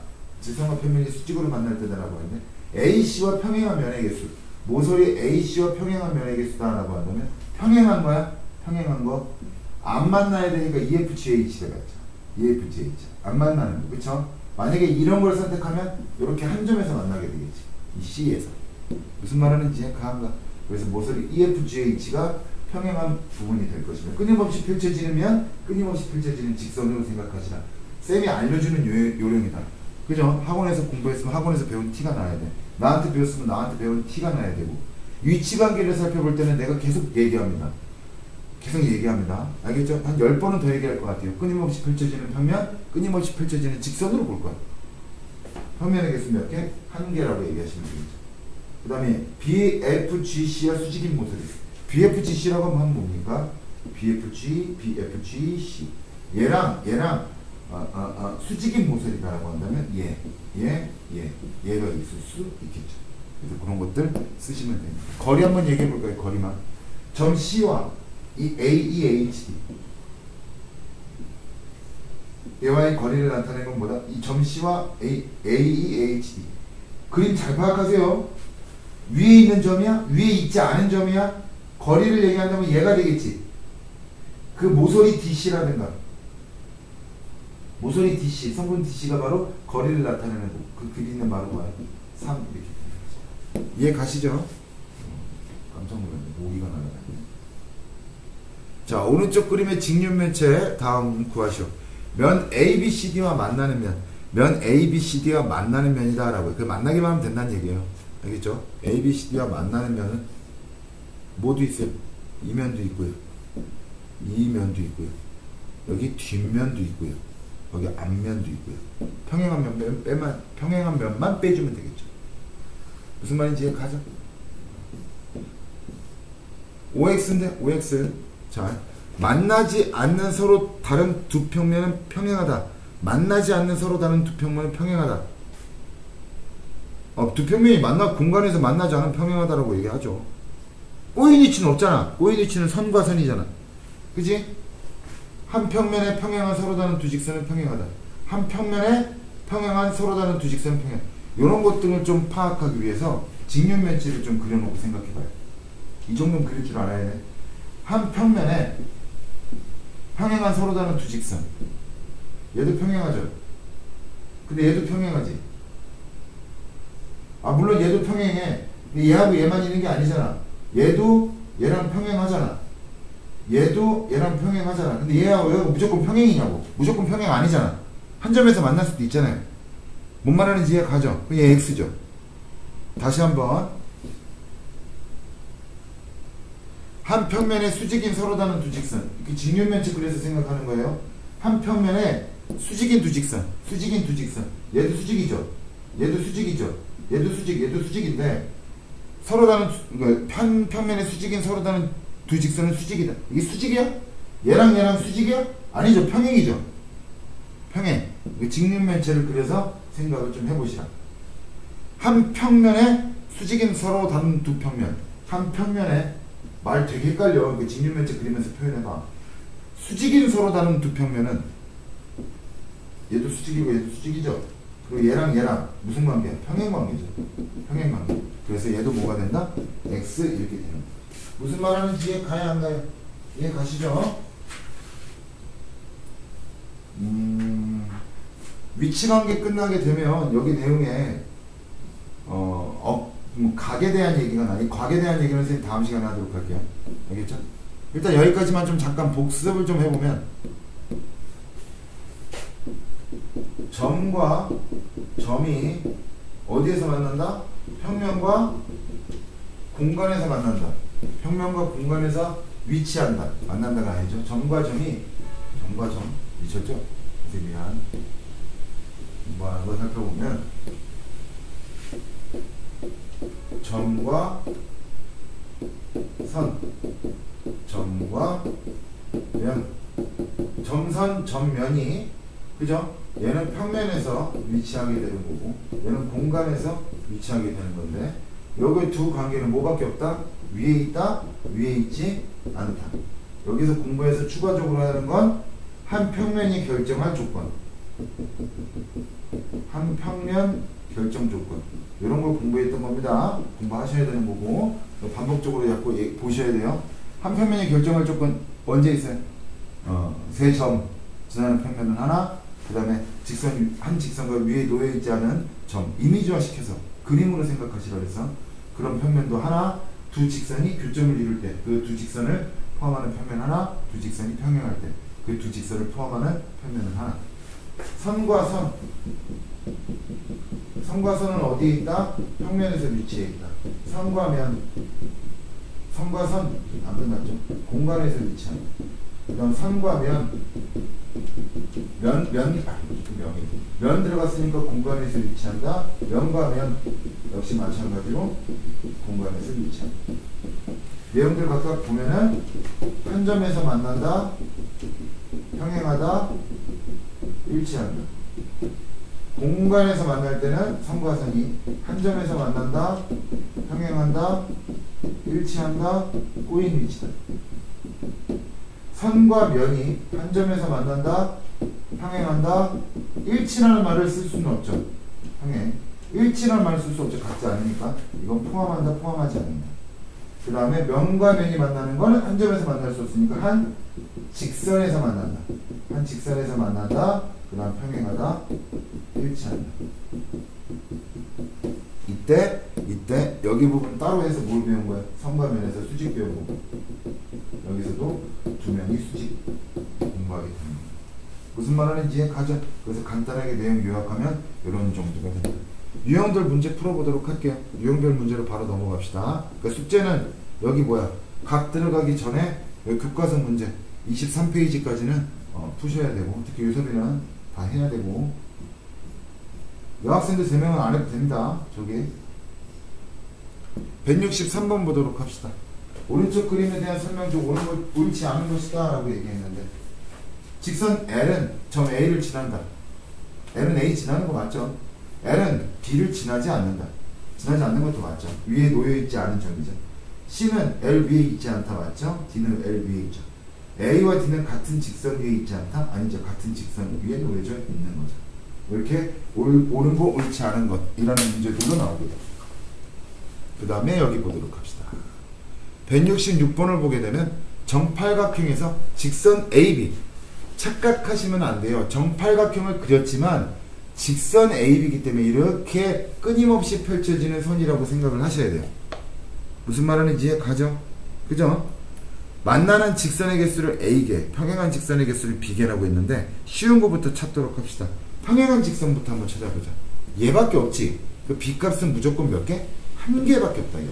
직선과 평면이 수직으로 만날 때다라고 하는데 AC와 평행한 면의 개수. 모서리 AC와 평행한 면의 개수다라고 한다면 평행한 거야? 평행한 거? 안 만나야 되니까 EFGH가 있죠. EFGH. 안 만나는 거. 그쵸? 만약에 이런 걸 선택하면 이렇게 한 점에서 만나게 되겠지. 이 C에서. 무슨 말하는지 가한가? 그래서 모서리 EFGH가 평행한 부분이 될 것입니다. 끊임없이 펼쳐지면 끊임없이 펼쳐지는 직선으로 생각하시라. 쌤이 알려주는 요령이다. 그죠? 학원에서 공부했으면 학원에서 배운 티가 나야 돼. 나한테 배웠으면 나한테 배운 티가 나야 되고 위치관계를 살펴볼 때는 내가 계속 얘기합니다. 계속 얘기합니다. 알겠죠? 한 10번은 더 얘기할 것 같아요. 끊임없이 펼쳐지는 평면, 끊임없이 펼쳐지는 직선으로 볼 거야. 평면의 개수 몇 개? 한 개라고 얘기하시면 되겠죠. 그 다음에 BFGC와 수직인 모서리. BFGC라고 하면 뭡니까? BFG, BFGC. 얘랑 수직인 모서리다라고 한다면 얘가 있을 수 있겠죠. 그래서 그런 것들 쓰시면 됩니다. 거리 한번 얘기해 볼까요? 거리만. 점 C와 이 AEHD 얘와의 거리를 나타내는 건 뭐다? 이 점 C와 AEHD 그림 잘 파악하세요. 위에 있는 점이야? 위에 있지 않은 점이야? 거리를 얘기한다면 얘가 되겠지. 그 모서리 DC라든가 모서리 DC, 성분 DC가 바로 거리를 나타내는 그 길이는 바로 뭐야? 3 이렇게 이해 가시죠? 깜짝 놀랐네. 모기가 날아다니네. 자, 오른쪽 그림의 직륜면체 다음 구하시오. 면 ABCD와 만나는 면 ABCD가 만나는 면이다 라고. 그 만나기만 하면 된다는 얘기예요. 알겠죠? ABCD와 만나는 면은 모두 있어요. 이 면도 있고요. 이 면도 있고요. 여기 뒷면도 있고요. 여기 앞면도 있고요. 평행한 면만 빼주면 되겠죠. 무슨 말인지 가죠. OX인데 OX. 자, 만나지 않는 서로 다른 두 평면은 평행하다. 만나지 않는 서로 다른 두 평면은 평행하다. 두 평면이 공간에서 만나지 않으면 평행하다라고 얘기하죠. 꼬인 위치는 없잖아. 꼬인 위치는 선과 선이잖아. 그지? 한 평면에 평행한 서로 다른 두 직선은 평행하다. 한 평면에 평행한 서로 다른 두 직선은 평행. 이런 것들을 좀 파악하기 위해서 직륜면체를 좀 그려놓고 생각해봐요. 이 정도는 그릴 줄 알아야 돼. 한 평면에 평행한 서로 다른 두 직선. 얘도 평행하죠. 근데 얘도 평행하지. 물론 얘도 평행해. 근데 얘하고 얘만 있는 게 아니잖아. 얘도 얘랑 평행하잖아. 얘도 얘랑 평행하잖아. 근데 얘하고 얘가 무조건 평행이냐고. 무조건 평행 아니잖아. 한 점에서 만날 수도 있잖아요. 뭔 말하는지 이해 가죠? 얘 x죠. 다시 한번. 한 평면에 수직인 서로 다른 두 직선. 이렇게 직육면체 그래서 생각하는 거예요. 한 평면에 수직인 두 직선. 수직인 두 직선. 얘도 수직이죠. 얘도 수직이죠. 얘도 수직, 얘도 수직인데 서로 다른 그러니까 한 평면에 수직인 서로 다른 두 직선은 수직이다. 이게 수직이야? 얘랑 얘랑 수직이야? 아니죠. 평행이죠. 평행. 직육면체를 그려서 생각을 좀 해보시라. 한 평면에 수직인 서로 다른 두 평면. 한 평면에 말 되게 헷갈려. 직육면체 그리면서 표현해봐. 수직인 서로 다른 두 평면은 얘도 수직이고 얘도 수직이죠. 그리고 얘랑 얘랑 무슨 관계야? 평행관계죠. 평행관계. 그래서 얘도 뭐가 된다? x 이렇게 되는 거야. 무슨 말하는지 이해 가야 안 가요? 이해 가시죠? 위치관계 끝나게 되면 여기 내용에 뭐 각에 대한 얘기가 나니 곽에 대한 얘기는 선생님 다음 시간에 하도록 할게요. 알겠죠? 일단 여기까지만 좀 잠깐 복습을 좀 해보면 점과 점이 어디에서 만난다? 평면과 공간에서 만난다. 평면과 공간에서 위치한다. 만난다가 아니죠. 점과 점 미쳤죠? 미안. 공부하는 거 살펴보면 점과 선, 점과 면, 점선, 점면이 그죠? 얘는 평면에서 위치하게 되는 거고 얘는 공간에서 위치하게 되는 건데 여기 두 관계는 뭐밖에 없다? 위에 있다, 위에 있지 않다. 여기서 공부해서 추가적으로 하는 건 한 평면이 결정할 조건, 한 평면 결정 조건 이런 걸 공부했던 겁니다. 공부하셔야 되는 거고 반복적으로 자꾸 보셔야 돼요. 한 평면이 결정할 조건 언제 있어요? 세 점 지나는 평면은 하나, 그 다음에 한 직선과 위에 놓여있지 않은 점, 이미지화 시켜서 그림으로 생각하시라 그래서 그런 평면도 하나, 두 직선이 교점을 이룰 때 그 두 직선을 포함하는 평면 하나, 두 직선이 평행할 때 그 두 직선을 포함하는 평면은 하나. 선과 선, 선과 선은 어디에 있다? 평면에서 위치해 있다. 선과 면, 선과 선 안 끝났죠? 공간에서 위치한다. 그 다음 선과 면 들어갔으니까 공간에서 위치한다. 면과 면 역시 마찬가지로 공간에서 위치한다. 내용들 각각 보면은 한 점에서 만난다, 평행하다, 일치한다. 공간에서 만날 때는 선과 선이 한 점에서 만난다, 평행한다, 일치한다, 꼬인 위치다. 선과 면이 한 점에서 만난다, 평행한다, 일치라는 말을 쓸 수는 없죠. 평행. 일치라는 말을 쓸 수 없죠. 같지 않으니까. 이건 포함한다, 포함하지 않는다. 그 다음에 면과 면이 만나는 건 한 점에서 만날 수 없으니까 한 직선에서 만난다. 한 직선에서 만난다. 그 다음 평행하다, 일치한다. 이때 여기 부분 따로 해서 뭘 배운 거야? 선과 면에서 수직 배우고 여기서도 두 면이 수직 공부하게 됩니다. 무슨 말하는지 이해 가죠? 그래서 간단하게 내용 요약하면 이런 정도가 됩니다. 유형별 문제 풀어보도록 할게요. 유형별 문제로 바로 넘어갑시다. 그러니까 숙제는 여기 뭐야? 각 들어가기 전에 여기 교과서 문제 23페이지까지는 푸셔야 되고 특히 유섭이는 다 해야 되고 여학생들 3명은 안 해도 됩니다. 저기 163번 보도록 합시다. 오른쪽 그림에 대한 설명 중 옳지 않은 것이다 라고 얘기했는데 직선 L은 점 A를 지난다. L은 A 지나는 거 맞죠? L은 B를 지나지 않는다. 지나지 않는 것도 맞죠? 위에 놓여있지 않은 점이죠. C는 L 위에 있지 않다 맞죠? D는 L 위에 있죠. A와 D는 같은 직선 위에 있지 않다? 아니죠. 같은 직선 위에 놓여져 있는 거죠. 이렇게 옳은 거 옳지 않은 것이라는 문제들도 나오게 됩니다. 그 다음에 여기 보도록 합시다. 166번을 보게 되면 정팔각형에서 직선 AB 착각하시면 안 돼요. 정팔각형을 그렸지만 직선 AB이기 때문에 이렇게 끊임없이 펼쳐지는 선이라고 생각을 하셔야 돼요. 무슨 말하는지 이해 가죠? 그죠? 만나는 직선의 개수를 A개, 평행한 직선의 개수를 B개라고 했는데 쉬운 거부터 찾도록 합시다. 평행한 직선부터 한번 찾아보자. 얘밖에 없지. 그 B값은 무조건 몇 개? 한 개밖에 없다. 얘.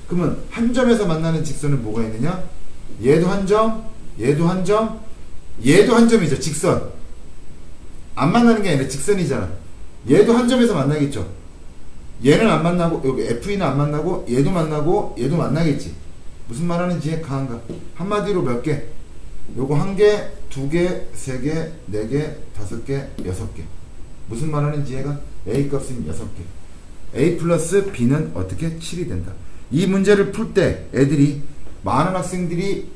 그러면 한 점에서 만나는 직선은 뭐가 있느냐? 얘도 한 점, 얘도 한 점, 얘도 한 점이죠. 직선. 안 만나는 게 아니라 직선이잖아. 얘도 한 점에서 만나겠죠. 얘는 안 만나고 여기 F는 안 만나고 얘도 만나고 얘도 만나겠지. 무슨 말하는지 가한가? 한마디로 몇 개? 요거 한 개, 두 개, 세 개, 네 개, 다섯 개, 여섯 개. 무슨 말하는지 얘가 A 값은 6개. A 플러스 B는 어떻게? 7이 된다. 이 문제를 풀 때 애들이 많은 학생들이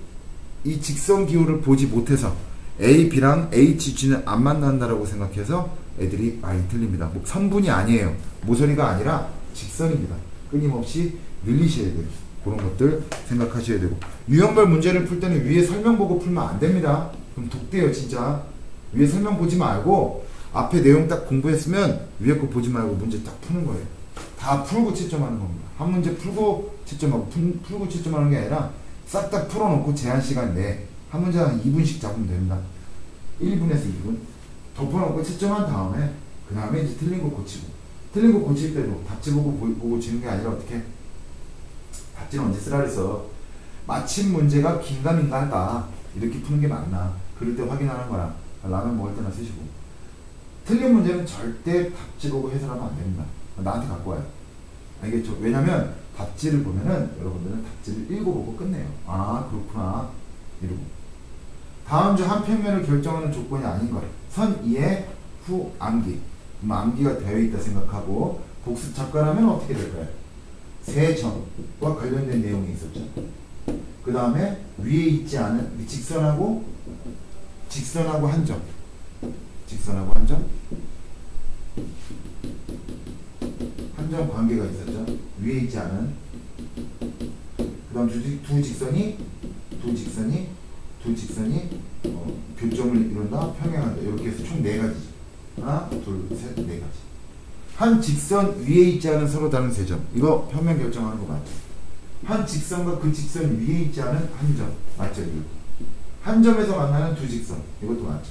이 직선 기호를 보지 못해서 A, B랑 H, G는 안 만난다라고 생각해서 애들이 많이 틀립니다. 뭐 선분이 아니에요. 모서리가 아니라 직선입니다. 끊임없이 늘리셔야 돼요. 그런 것들 생각하셔야 되고, 유형별 문제를 풀 때는 위에 설명 보고 풀면 안 됩니다. 그럼 독대요 진짜. 위에 설명 보지 말고 앞에 내용 딱 공부했으면 위에 거 보지 말고 문제 딱 푸는 거예요. 다 풀고 채점하는 겁니다. 한 문제 풀고 채점하고 풀고 채점하는 게 아니라 싹 다 풀어놓고 제한시간 내에 한 문제 한 2분씩 잡으면 됩니다. 1분에서 2분 덮어놓고 채점한 다음에 그 다음에 이제 틀린 거 고치고, 틀린 거 고칠 때도 답지 보고 고치는 게 아니라 어떻게, 답지는 언제 쓰라 그래서 마침 문제가 긴가민가하다 이렇게 푸는 게 맞나 그럴 때 확인하는 거야. 라면 먹을 때나 쓰시고. 틀린 문제는 절대 답지 보고 해설하면 안 됩니다. 나한테 갖고 와요. 알겠죠? 왜냐면 답지를 보면은 여러분들은 답지를 읽어보고 끝내요. 아 그렇구나 이러고. 다음 주 한 평면을 결정하는 조건이 아닌 것. 선 이해 후 암기. 암기가 되어 있다 생각하고 복습 작가라면 어떻게 될까요? 세 점과 관련된 내용이 있었죠. 그 다음에 위에 있지 않은 직선하고 한 점, 직선하고 한 점, 한 점 관계가 있었죠. 위에 있지 않은. 그 다음 두 직선이 교점을 이룬다, 평행한다. 이렇게 해서 총 4가지죠. 하나, 둘, 셋, 4가지. 한 직선 위에 있지 않은 서로 다른 세 점. 이거 평면 결정하는 거 맞죠? 한 직선과 그 직선 위에 있지 않은 한 점. 맞죠? 이거. 한 점에서 만나는 두 직선. 이것도 맞죠?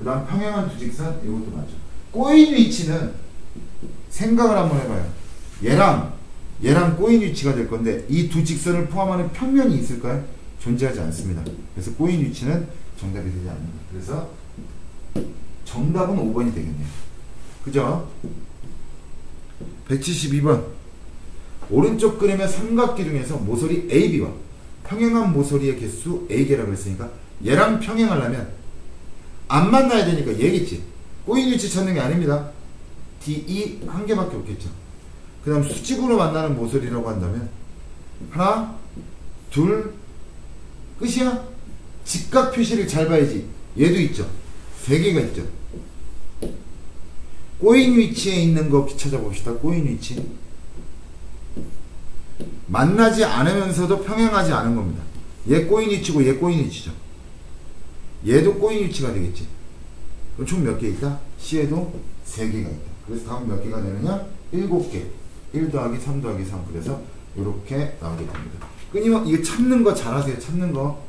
그 다음 평행한 두 직선. 이것도 맞죠? 꼬인 위치는 생각을 한번 해봐요. 얘랑 꼬인 위치가 될 건데 이 두 직선을 포함하는 평면이 있을까요? 존재하지 않습니다. 그래서 꼬인 위치는 정답이 되지 않는다. 그래서 정답은 5번이 되겠네요. 그죠? 172번. 오른쪽 그림의 삼각기 중에서 모서리 AB와 평행한 모서리의 개수 A개라고 했으니까 얘랑 평행하려면 안 만나야 되니까 얘겠지. 꼬인 위치 찾는 게 아닙니다. DE 한 개밖에 없겠죠. 그 다음 수직으로 만나는 모서리라고 한다면 하나, 둘, 끝이야. 직각 표시를 잘 봐야지. 얘도 있죠. 3개가 있죠. 꼬인 위치에 있는 거 찾아봅시다. 꼬인 위치. 만나지 않으면서도 평행하지 않은 겁니다. 얘 꼬인 위치고 얘 꼬인 위치죠. 얘도 꼬인 위치가 되겠지. 그럼 총 몇 개 있다? C에도 3개가 있다. 그래서 다음 몇 개가 되느냐? 7개. 1 더하기 3 더하기 3. 그래서 이렇게 나오게 됩니다. 끊임없이 이거 찾는 거 잘하세요. 찾는 거.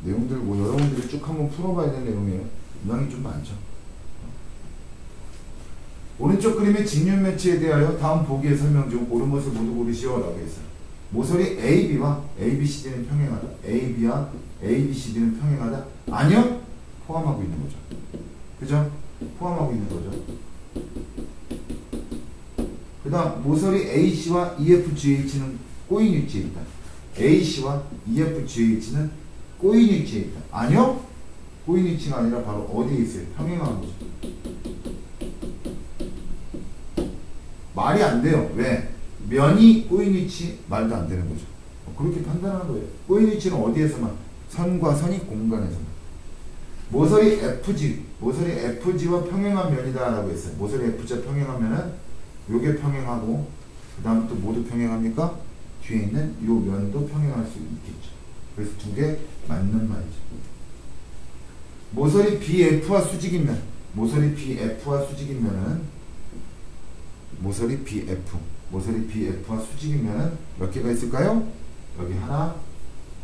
내용들 뭐 여러분들이 쭉 한번 풀어봐야 될 내용이에요. 문항이 좀 많죠. 오른쪽 그림의 직륜 매치에 대하여 다음 보기의 설명 중 옳은 것을 모두 고르시오 라고 했어요. 모서리 AB와 ABCD는 평행하다. AB와 ABCD는 평행하다. 아니요. 포함하고 있는 거죠. 그죠? 포함하고 있는 거죠. 그 다음 모서리 AC와 EFGH는 꼬인 위치에 있다. AC와 EFGH는 꼬인 위치에 있다. 아니요. 꼬인 위치가 아니라 바로 어디에 있어요? 평행한 거죠. 말이 안 돼요. 왜? 면이 꼬인 위치 말도 안 되는 거죠. 그렇게 판단하는 거예요. 꼬인 위치는 어디에서만? 선과 선이 공간에서만. 모서리 FG와 평행한 면이다 라고 했어요. 모서리 F자 평행한 면은 요게 평행하고 그 다음 또 모두 평행합니까? 뒤에 있는 요 면도 평행할 수 있겠죠. 그래서 2개 맞는 말이죠. 모서리 BF와 수직인 면. 모서리 BF와 수직인 면은 모서리 BF 모서리 BF와 수직이면은 몇 개가 있을까요? 여기 하나,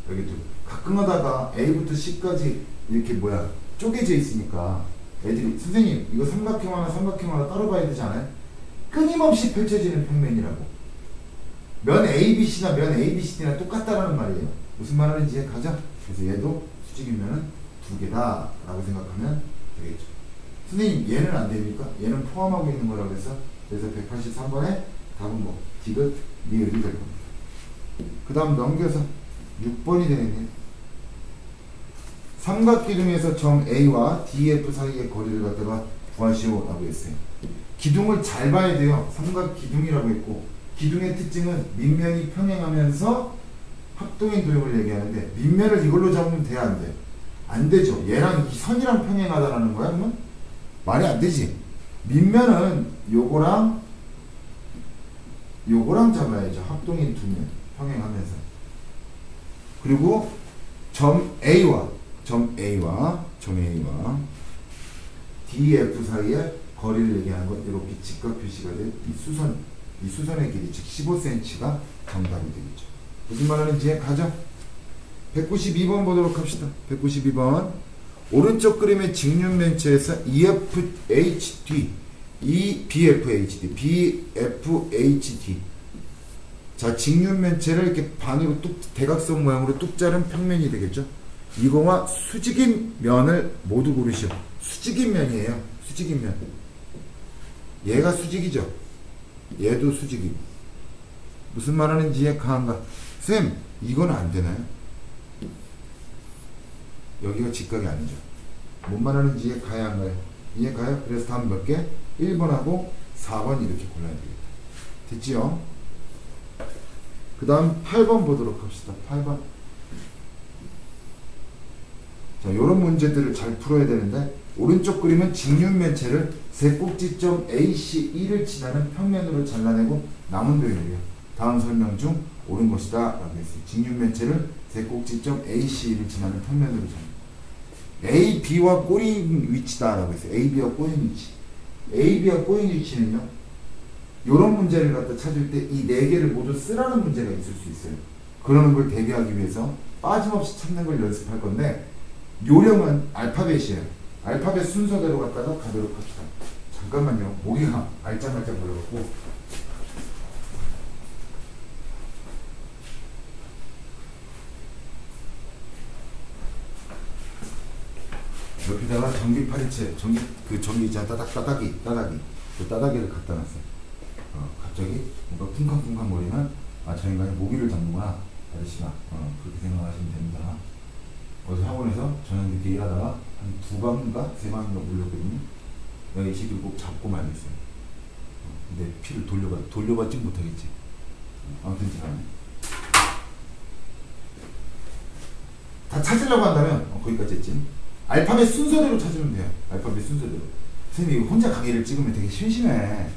여기 둘. 가끔가다가 A부터 C까지 이렇게 뭐야 쪼개져 있으니까 애들이 선생님 이거 삼각형 하나 삼각형 하나 따로 봐야 되지 않아요? 끊임없이 펼쳐지는 평면이라고. 면 ABC나 면 ABCD나 똑같다라는 말이에요. 무슨 말하는지 이해가죠? 그래서 얘도 수직이면은 두 개다 라고 생각하면 되겠죠. 선생님 얘는 안 됩니까? 얘는 포함하고 있는 거라고 해서 그래서 183번에 답은 뭐 디귿, 리을이 될 겁니다. 그 다음 넘겨서 6번이 되겠네요. 삼각기둥에서 점 A와 DF 사이의 거리를 갖다가 구하시오 라고 했어요. 기둥을 잘 봐야 돼요. 삼각기둥이라고 했고 기둥의 특징은 밑면이 평행하면서 합동인 도형을 얘기하는데 밑면을 이걸로 잡으면 돼야 안 돼요? 안 되죠. 얘랑 이 선이랑 평행하다라는 거야 그러면? 말이 안 되지. 밑면은 요거랑 잡아야죠. 합동인 두 면 평행하면서. 그리고 점 A와 DF 사이의 거리를 얘기하는 것 이렇게 직각 표시가 된 이 수선의 길이 즉 15cm가 정답이 되겠죠. 무슨 말하는지 가죠? 192번 보도록 합시다. 192번 오른쪽 그림의 직륜면체에서 BFHD 자 직륜면체를 이렇게 반으로 대각선 모양으로 뚝 자른 평면이 되겠죠. 이거와 수직인 면을 모두 고르시오. 수직인 면이에요. 수직인 면. 얘가 수직이죠. 얘도 수직이고. 무슨 말하는지 이해가한가? 쌤, 이건 안 되나요? 여기가 직각이 아니죠. 뭔 말하는지 이해가야 한가요? 이해가요? 그래서 다음 몇 개? 1번하고 4번 이렇게 골라야 되겠다. 됐지요? 그 다음 8번 보도록 합시다. 8번. 자, 요런 문제들을 잘 풀어야 되는데 오른쪽 그림은 직륜면체를 세 꼭지점 AC1을 지나는 평면으로 잘라내고 남은 도형이에요. 다음 설명 중 옳은 것이다 라고 했어요. 직륜면체를 세 꼭지점 AC1을 지나는 평면으로 잘라. A, B와 꼬인 위치다 라고 했어요. A, B와 꼬인 위치. A, B와 꼬인 위치는요. 요런 문제를 갖다 찾을 때 이 네 개를 모두 쓰라는 문제가 있을 수 있어요. 그러는 걸 대비하기 위해서 빠짐없이 찾는 걸 연습할 건데 요령은 알파벳이에요. 알파벳 순서대로 갖다가 가도록 합시다. 잠깐만요. 모기가 알짱알짱 걸려갖고. 옆에다가 전기 파리채, 전기 있잖아. 따닥이. 그 따닥이를 갖다 놨어요. 갑자기 뭔가 쿵쾅쿵쾅 거리면 저 인간이 모기를 잡는구나. 아저씨가. 그렇게 생각하시면 됩니다. 어제 학원에서 저녁 늦게 일하다가 한 2방인가 3방인가 물렸거든요. 내가 이 새끼를 꼭 잡고 말겠어요. 근데 피를 돌려받지 못하겠지. 아무튼 잘하네. 다 찾으려고 한다면 거기까지 했지. 알파벳 순서대로 찾으면 돼요. 알파벳 순서대로. 선생님 이거 혼자 강의를 찍으면 되게 심심해.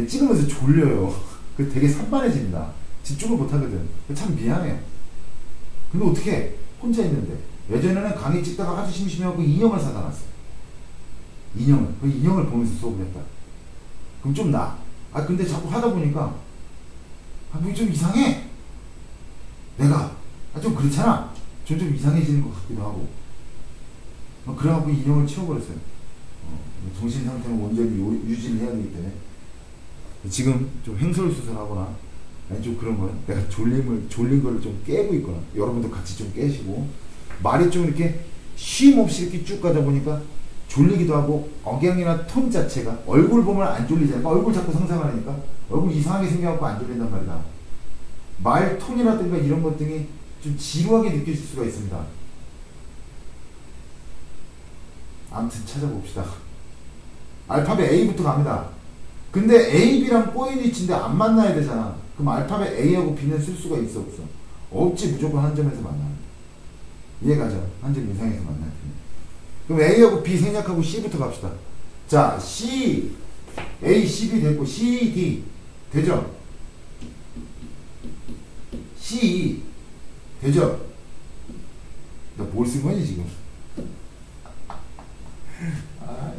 찍으면서 졸려요. 그 되게 산만해집니다. 집중을 못하거든. 참 미안해요. 근데 어떻게 혼자 있는데 예전에는 강의 찍다가 아주 심심해갖고 인형을 사다 놨어요. 그 인형을 보면서 수업을 했다. 그럼 좀 나아. 근데 자꾸 하다 보니까 뭐 좀 이상해. 내가 좀 그렇잖아. 좀 이상해지는 것 같기도 하고. 그래갖고 인형을 치워버렸어요. 정신 상태는 온전히 유지를 해야 되기 때문에 지금 좀 횡설수설하거나 아니 좀 그런 거예요. 내가 졸린 거를 좀 깨고 있거나 여러분도 같이 좀 깨시고 말이 좀 이렇게 쉼 없이 이렇게 쭉 가다 보니까 졸리기도 하고 억양이나 톤 자체가 얼굴 보면 안 졸리잖아요. 얼굴 자꾸 상상을 하니까 얼굴 이상하게 생겨갖고 안 졸린단 말이다. 말 톤이라든가 이런 것 등이 좀 지루하게 느껴질 수가 있습니다. 아무튼 찾아봅시다. 알파벳 A부터 갑니다. 근데 A, B랑 꼬인 위치인데 안 만나야 되잖아. 그럼 알파벳 A하고 B는 쓸 수가 있어 없어? 없지. 무조건 한 점에서 만나는. 이해가죠? 한 점 이상에서 만나야 돼. 그럼 A하고 B 생략하고 C부터 갑시다. 자, C, A, C, B 됐고 C, D 되죠? C 되죠? 나 뭘 쓴 거니 지금?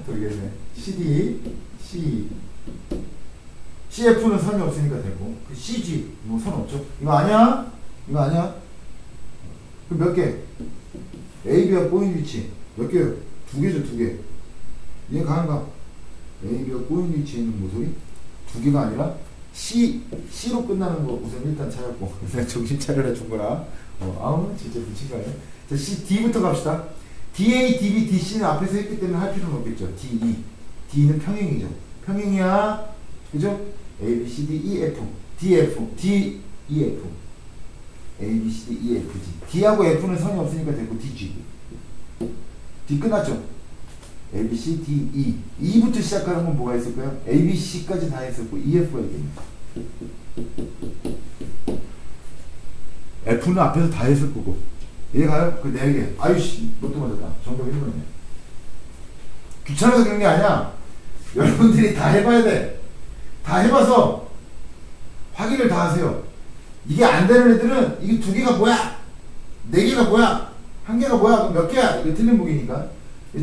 되겠네. CD, C CF는 선이 없으니까 되고 그 CG 뭐 선 없죠. 이거 아니야? 이거 아니야? 그 몇 개? AB가 꼬인 위치 몇 개요? 두 개죠, 두 개. 이해 가는가? AB가 꼬인 위치에 있는 모서리 두 개가 아니라 C로 끝나는 거 우선 일단 찾았고 내가 정신 차려라 준 거라. 아우 진짜 미친 거 아니야? 자, D부터 갑시다. DA, DB, DC는 앞에서 했기 때문에 할 필요는 없겠죠. DE. D는 평행이죠. 평행이야. 그죠? A, B, C, D, E, F. D, F. D, E, F. A, B, C, D, E, F, G. D하고 F는 선이 없으니까 되고 D, G. D 끝났죠? A, B, C, D, E. E부터 시작하는 건 뭐가 있을까요? A, B, C까지 다 했었고 E, F가 있겠네. F는 앞에서 다 했을 거고. 이해가요? 그 4개. 아유씨, 로또 맞았다. 정답 1번이네. 귀찮아서 그런 게 아니야. 여러분들이 다 해봐야 돼. 다 해봐서 확인을 다 하세요. 이게 안 되는 애들은 이게 2개가 뭐야? 4개가 뭐야? 1개가 뭐야? 그럼 몇 개야? 이게 틀린 보기니까.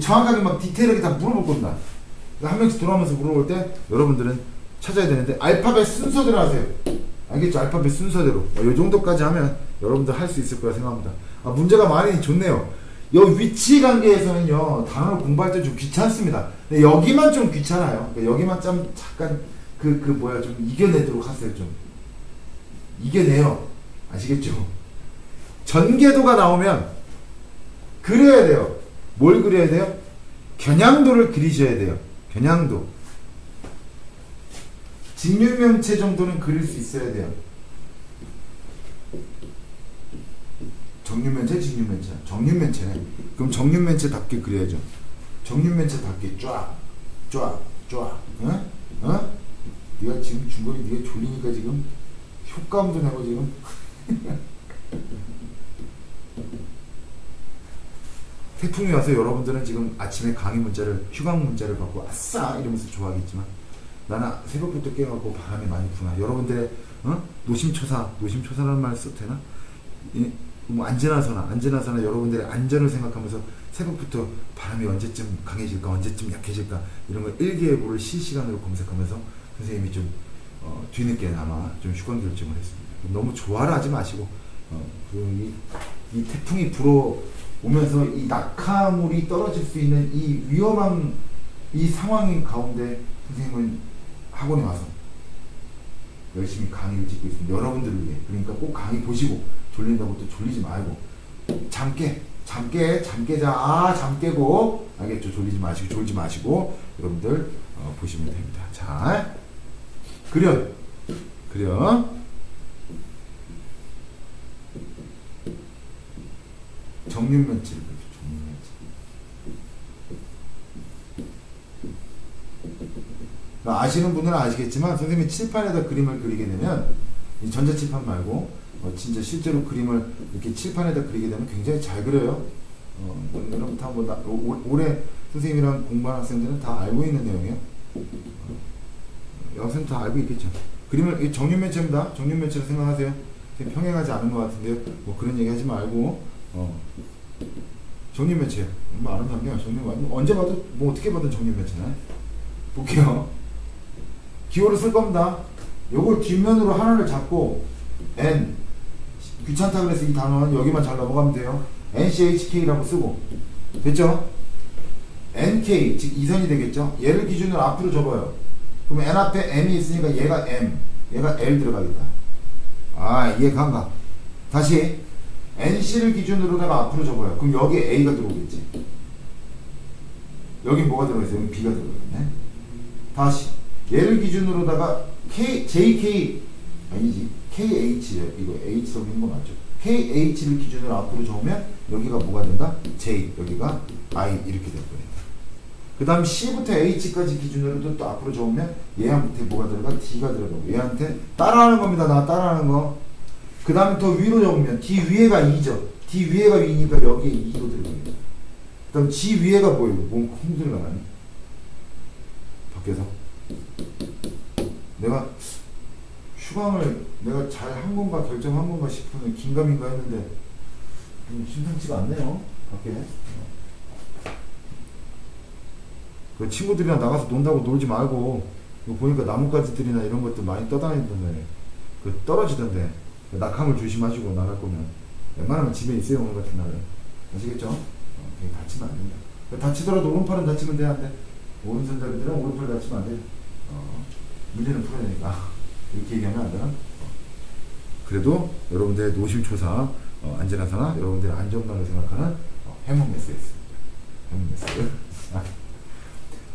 정확하게 막 디테일하게 다 물어볼 겁니다. 한 명씩 돌아오면서 물어볼 때 여러분들은 찾아야 되는데 알파벳 순서대로 하세요. 알겠죠? 알파벳 순서대로. 이 정도까지 하면 여러분들 할 수 있을 거라 생각합니다. 문제가 많이 좋네요. 이 위치 관계에서는요, 단어를 공부할 때 좀 귀찮습니다. 근데 여기만 좀 귀찮아요. 그러니까 여기만 좀 잠깐 좀 이겨내도록 하세요. 좀 이겨내요. 아시겠죠? 전개도가 나오면 그려야 돼요. 뭘 그려야 돼요? 겨냥도를 그리셔야 돼요. 겨냥도. 직육면체 정도는 그릴 수 있어야 돼요. 정육면체, 직육면체. 정육면체네. 그럼 정육면체답게 그려야죠. 정육면체답게 쫙. 응? 네가 지금 중거리 네가 졸리니까 지금 효과음도 내고 지금. 태풍이 와서 여러분들은 지금 아침에 강의 문자를, 휴강 문자를 받고 아싸 이러면서 좋아하겠지만 나는 새벽부터 깨갖고 바람이 많이 부나. 여러분들의 노심초사라는 말 써도 되나? 뭐 안전하서나 여러분들의 안전을 생각하면서 새벽부터 바람이 언제쯤 강해질까, 언제쯤 약해질까 이런 걸 일기예보를 실시간으로 검색하면서 선생님이 좀 뒤늦게나마 좀 휴강 결정을 했습니다. 너무 좋아라 하지 마시고 이 태풍이 불어오면서 이 낙하물이 떨어질 수 있는 이 위험한 이 상황인 가운데 선생님은 학원에 와서 열심히 강의를 짓고 있습니다. 여러분들을 위해. 그러니까 꼭 강의 보시고 졸린다고 또 졸리지 말고 잠 깨자. 잠 깨고 알겠죠? 졸지 마시고 여러분들 보시면 됩니다. 자, 그려 정육면체를 그려줘. 정육면체. 아시는 분들은 아시겠지만 선생님이 칠판에다 그림을 그리게 되면 이 전자칠판 말고 진짜 실제로 그림을 이렇게 칠판에다 그리게 되면 굉장히 잘 그려요. 여러분 다 올해 선생님이랑 공부하는 학생들은 다 알고 있는 내용이에요. 여학생들 다 알고 있겠죠. 그림을 정육면체입니다. 정육면체로 생각하세요. 평행하지 않은 것 같은데요. 뭐 그런 얘기 하지 말고 정육면체 얼마 안 한다며. 언제 봐도 뭐 어떻게 봐도 정육면체네. 볼게요. 기호를 쓸 겁니다. 요걸 뒷면으로 하나를 잡고 N 귀찮다 그래서 이 단어는 여기만 잘 넘어가면 돼요. NCHK라고 쓰고 됐죠? NK 즉 이선이 되겠죠? 얘를 기준으로 앞으로 접어요. 그럼 N 앞에 M이 있으니까 얘가 M 얘가 L 들어가겠다. 이해 간가? 다시 NC를 기준으로다가 앞으로 접어요. 그럼 여기에 A가 들어오겠지. 여기 뭐가 들어있어요? 여기 B가 들어가겠네. 다시 얘를 기준으로다가 JK 아니지 KH죠. 이거 H 써 있는 거 맞죠? KH를 기준으로 앞으로 접으면 여기가 뭐가 된다? J 여기가 I 이렇게 될 거예요. 그 다음 C부터 H까지 기준으로도 또 앞으로 접으면 얘한테 뭐가 들어가? D가 들어가고 얘한테 따라하는 겁니다. 나 따라하는 거. 그 다음에 더 위로 접으면 D 위에가 2죠. D 위에가 2니까 여기에 2로 들어갑니다. 그 다음 G 위에가 뭐예요? 뭔 콩들 나가니? 밖에서 내가 휴강을 내가 잘 한 건가 결정한 건가 싶으면 긴가민가 했는데 심상치가 않네요. 밖에 그 친구들이랑 나가서 논다고 놀지 말고 보니까 나뭇가지들이나 이런 것들 많이 떠다니던데, 떨어지던데, 낙하물 조심하시고 나갈 거면 웬만하면 집에 있어요. 오늘 같은 날은. 아시겠죠? 다치면 안 된다. 다치더라도 오른팔은 다치면 돼, 안 돼? 오른손잡이들은 오른팔 다치면 안 돼. 문제는 풀어야 되니까. 이렇게 얘기하면 안 되나? 그래도 여러분들의 노심초사, 안전하사나 여러분들의 안전망을 생각하는 해몽 메시지였습니다. 해몽 메시지.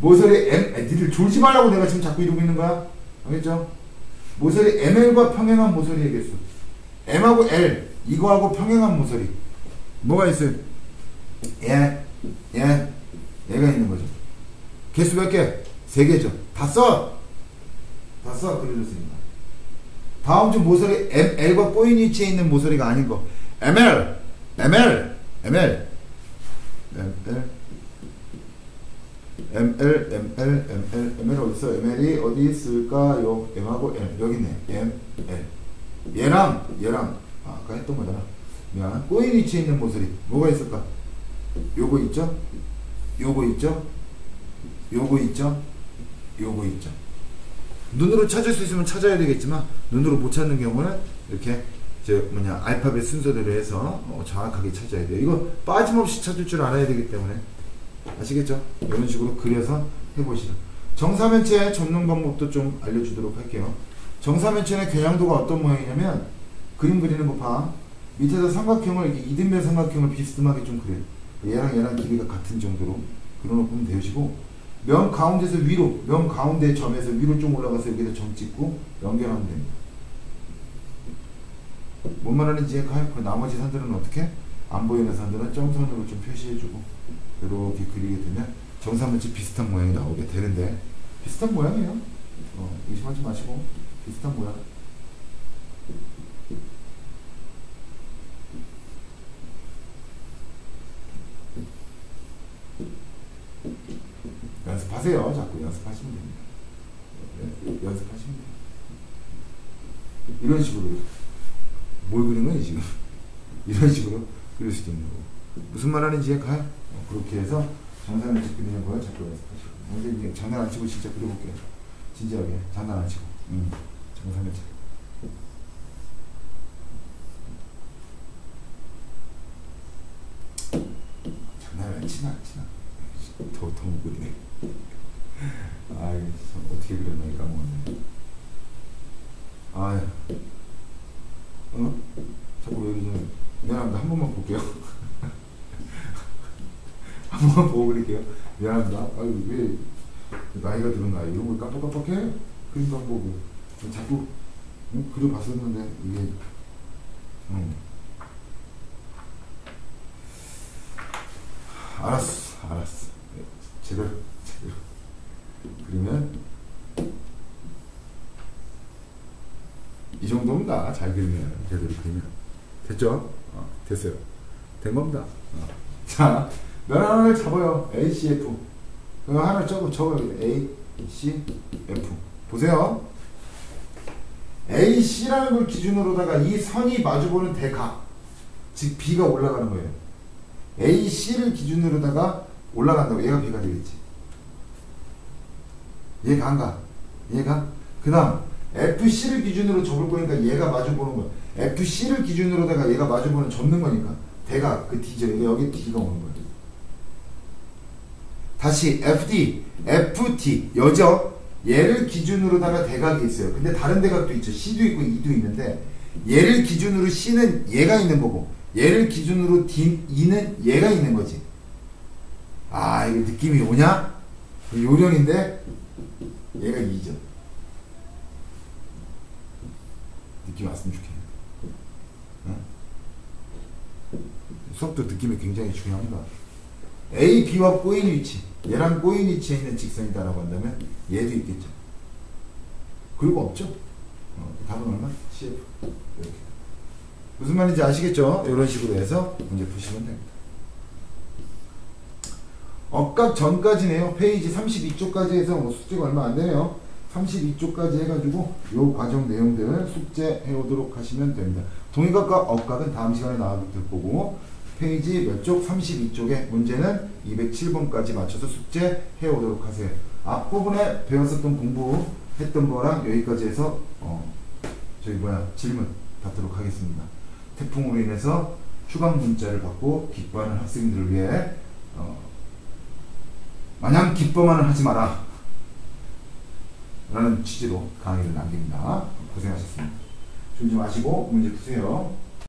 모서리 M, 니들 졸지 말라고 내가 지금 자꾸 이러고 있는 거야. 알겠죠? 모서리 ML과 평행한 모서리의 개수. M하고 L, 이거하고 평행한 모서리. 뭐가 있어요? 얘가 있는 거죠. 개수 몇 개? 3개죠. 다 써! 그려줬으니까. 다음 주 모서리 ML과 꼬인 위치에 있는 모서리가 아닌 거. ML 어디 있어? ML이 어디 있을까요? M하고 L 여기 있네. ML 얘랑 아까 했던 거잖아. 미안. 꼬인 위치에 있는 모서리 뭐가 있을까? 요거 있죠? 눈으로 찾을 수 있으면 찾아야 되겠지만 눈으로 못 찾는 경우는 이렇게 알파벳 순서대로 해서 정확하게 찾아야 돼요. 이거 빠짐없이 찾을 줄 알아야 되기 때문에 아시겠죠? 이런 식으로 그려서 해보시죠. 정사면체 접는 방법도 좀 알려주도록 할게요. 정사면체의 겨냥도가 어떤 모양이냐면 그림 그리는 거 봐. 밑에서 삼각형을 이렇게 이등변 삼각형을 비스듬하게 좀 그려요. 얘랑 길이가 같은 정도로 그려놓고 되시고 면 가운데서 위로, 면 가운데 점에서 위로 좀 올라가서 여기다 점 찍고 연결하면 됩니다. 뭔 말하는지 그 나머지 산들은 어떻게? 안 보이는 산들은 점선으로 좀 표시해주고 이렇게 그리게 되면 정사면체 비슷한 모양이 나오게 되는데 비슷한 모양이에요. 의심하지 마시고 비슷한 모양. 연습하세요. 자꾸 연습하시면 됩니다. 연습하시면 돼요. 이런 식으로 뭘 그리는 거니 지금? 이런 식으로 그릴 수도 있는 거고. 무슨 말 하는지 이해가요? 그렇게 해서 정사면체 그리는 걸 자꾸 연습하시고. 선생님 장난 안 치고 진짜 그려볼게요. 진지하게 장난 안 치고. 정사면체. 장난을 안 치나. 더 못 그리네. 아이, 어떻게 그렸나 이거 까먹었네. 아유, 자꾸 여기 좀 미안합니다. 한 번만 볼게요. 한 번만 보고 그릴게요. 미안합니다. 아유, 왜 나이가 들은 나이 이런 걸 깜빡깜빡해? 그림도 안 보고 자꾸 그려봤었는데 이게 알았어. 제대로 그러면 이 정도입니다. 잘 그리면 제대로 그리면 됐죠? 됐어요. 된 겁니다. 자, 면 하나를 잡아요. ACF 그거 하나 적어요. ACF 보세요. AC라는 걸 기준으로다가 이 선이 마주보는 대각 즉 B가 올라가는 거예요. AC를 기준으로다가 올라간다고. 얘가 B가 되겠지. 얘가 안 가. 얘가. 그 다음 FC를 기준으로 접을 거니까 얘가 마주보는 거야. FC를 기준으로다가 얘가 마주보는 접는 거니까 대각 그 D죠. 여기 D가 오는 거예요. 다시 FD, FT 여죠. 얘를 기준으로다가 대각이 있어요. 근데 다른 대각도 있죠. C도 있고 E도 있는데 얘를 기준으로 C는 얘가 있는 거고 얘를 기준으로 E는 얘가 있는 거지. 아, 이거 느낌이 오냐? 요령인데 얘가 2죠. 느낌 왔으면 좋겠네. 수업도 느낌이 굉장히 중요합니다. A, B와 꼬인 위치, 얘랑 꼬인 위치에 있는 직선이다 라고 한다면 얘도 있겠죠. 그리고 없죠. 답은 얼마? CF. 이렇게. 무슨 말인지 아시겠죠? 이런 식으로 해서 문제 푸시면 됩니다. 억각 전까지네요. 페이지 32쪽까지 해서 숙제가 얼마 안 되네요. 32쪽까지 해가지고 요 과정 내용들을 숙제해 오도록 하시면 됩니다. 동의각과 억각은 다음 시간에 나와볼 거고 페이지 몇 쪽? 32쪽에 문제는 207번까지 맞춰서 숙제해 오도록 하세요. 앞부분에 배웠었던 공부 했던 거랑 여기까지 해서 질문 받도록 하겠습니다. 태풍으로 인해서 휴강 문자를 받고 기뻐하는 학생들을 위해 마냥 기뻐만은 하지 마라 라는 취지로 강의를 남깁니다. 고생하셨습니다. 졸지 마시고 문제 푸세요.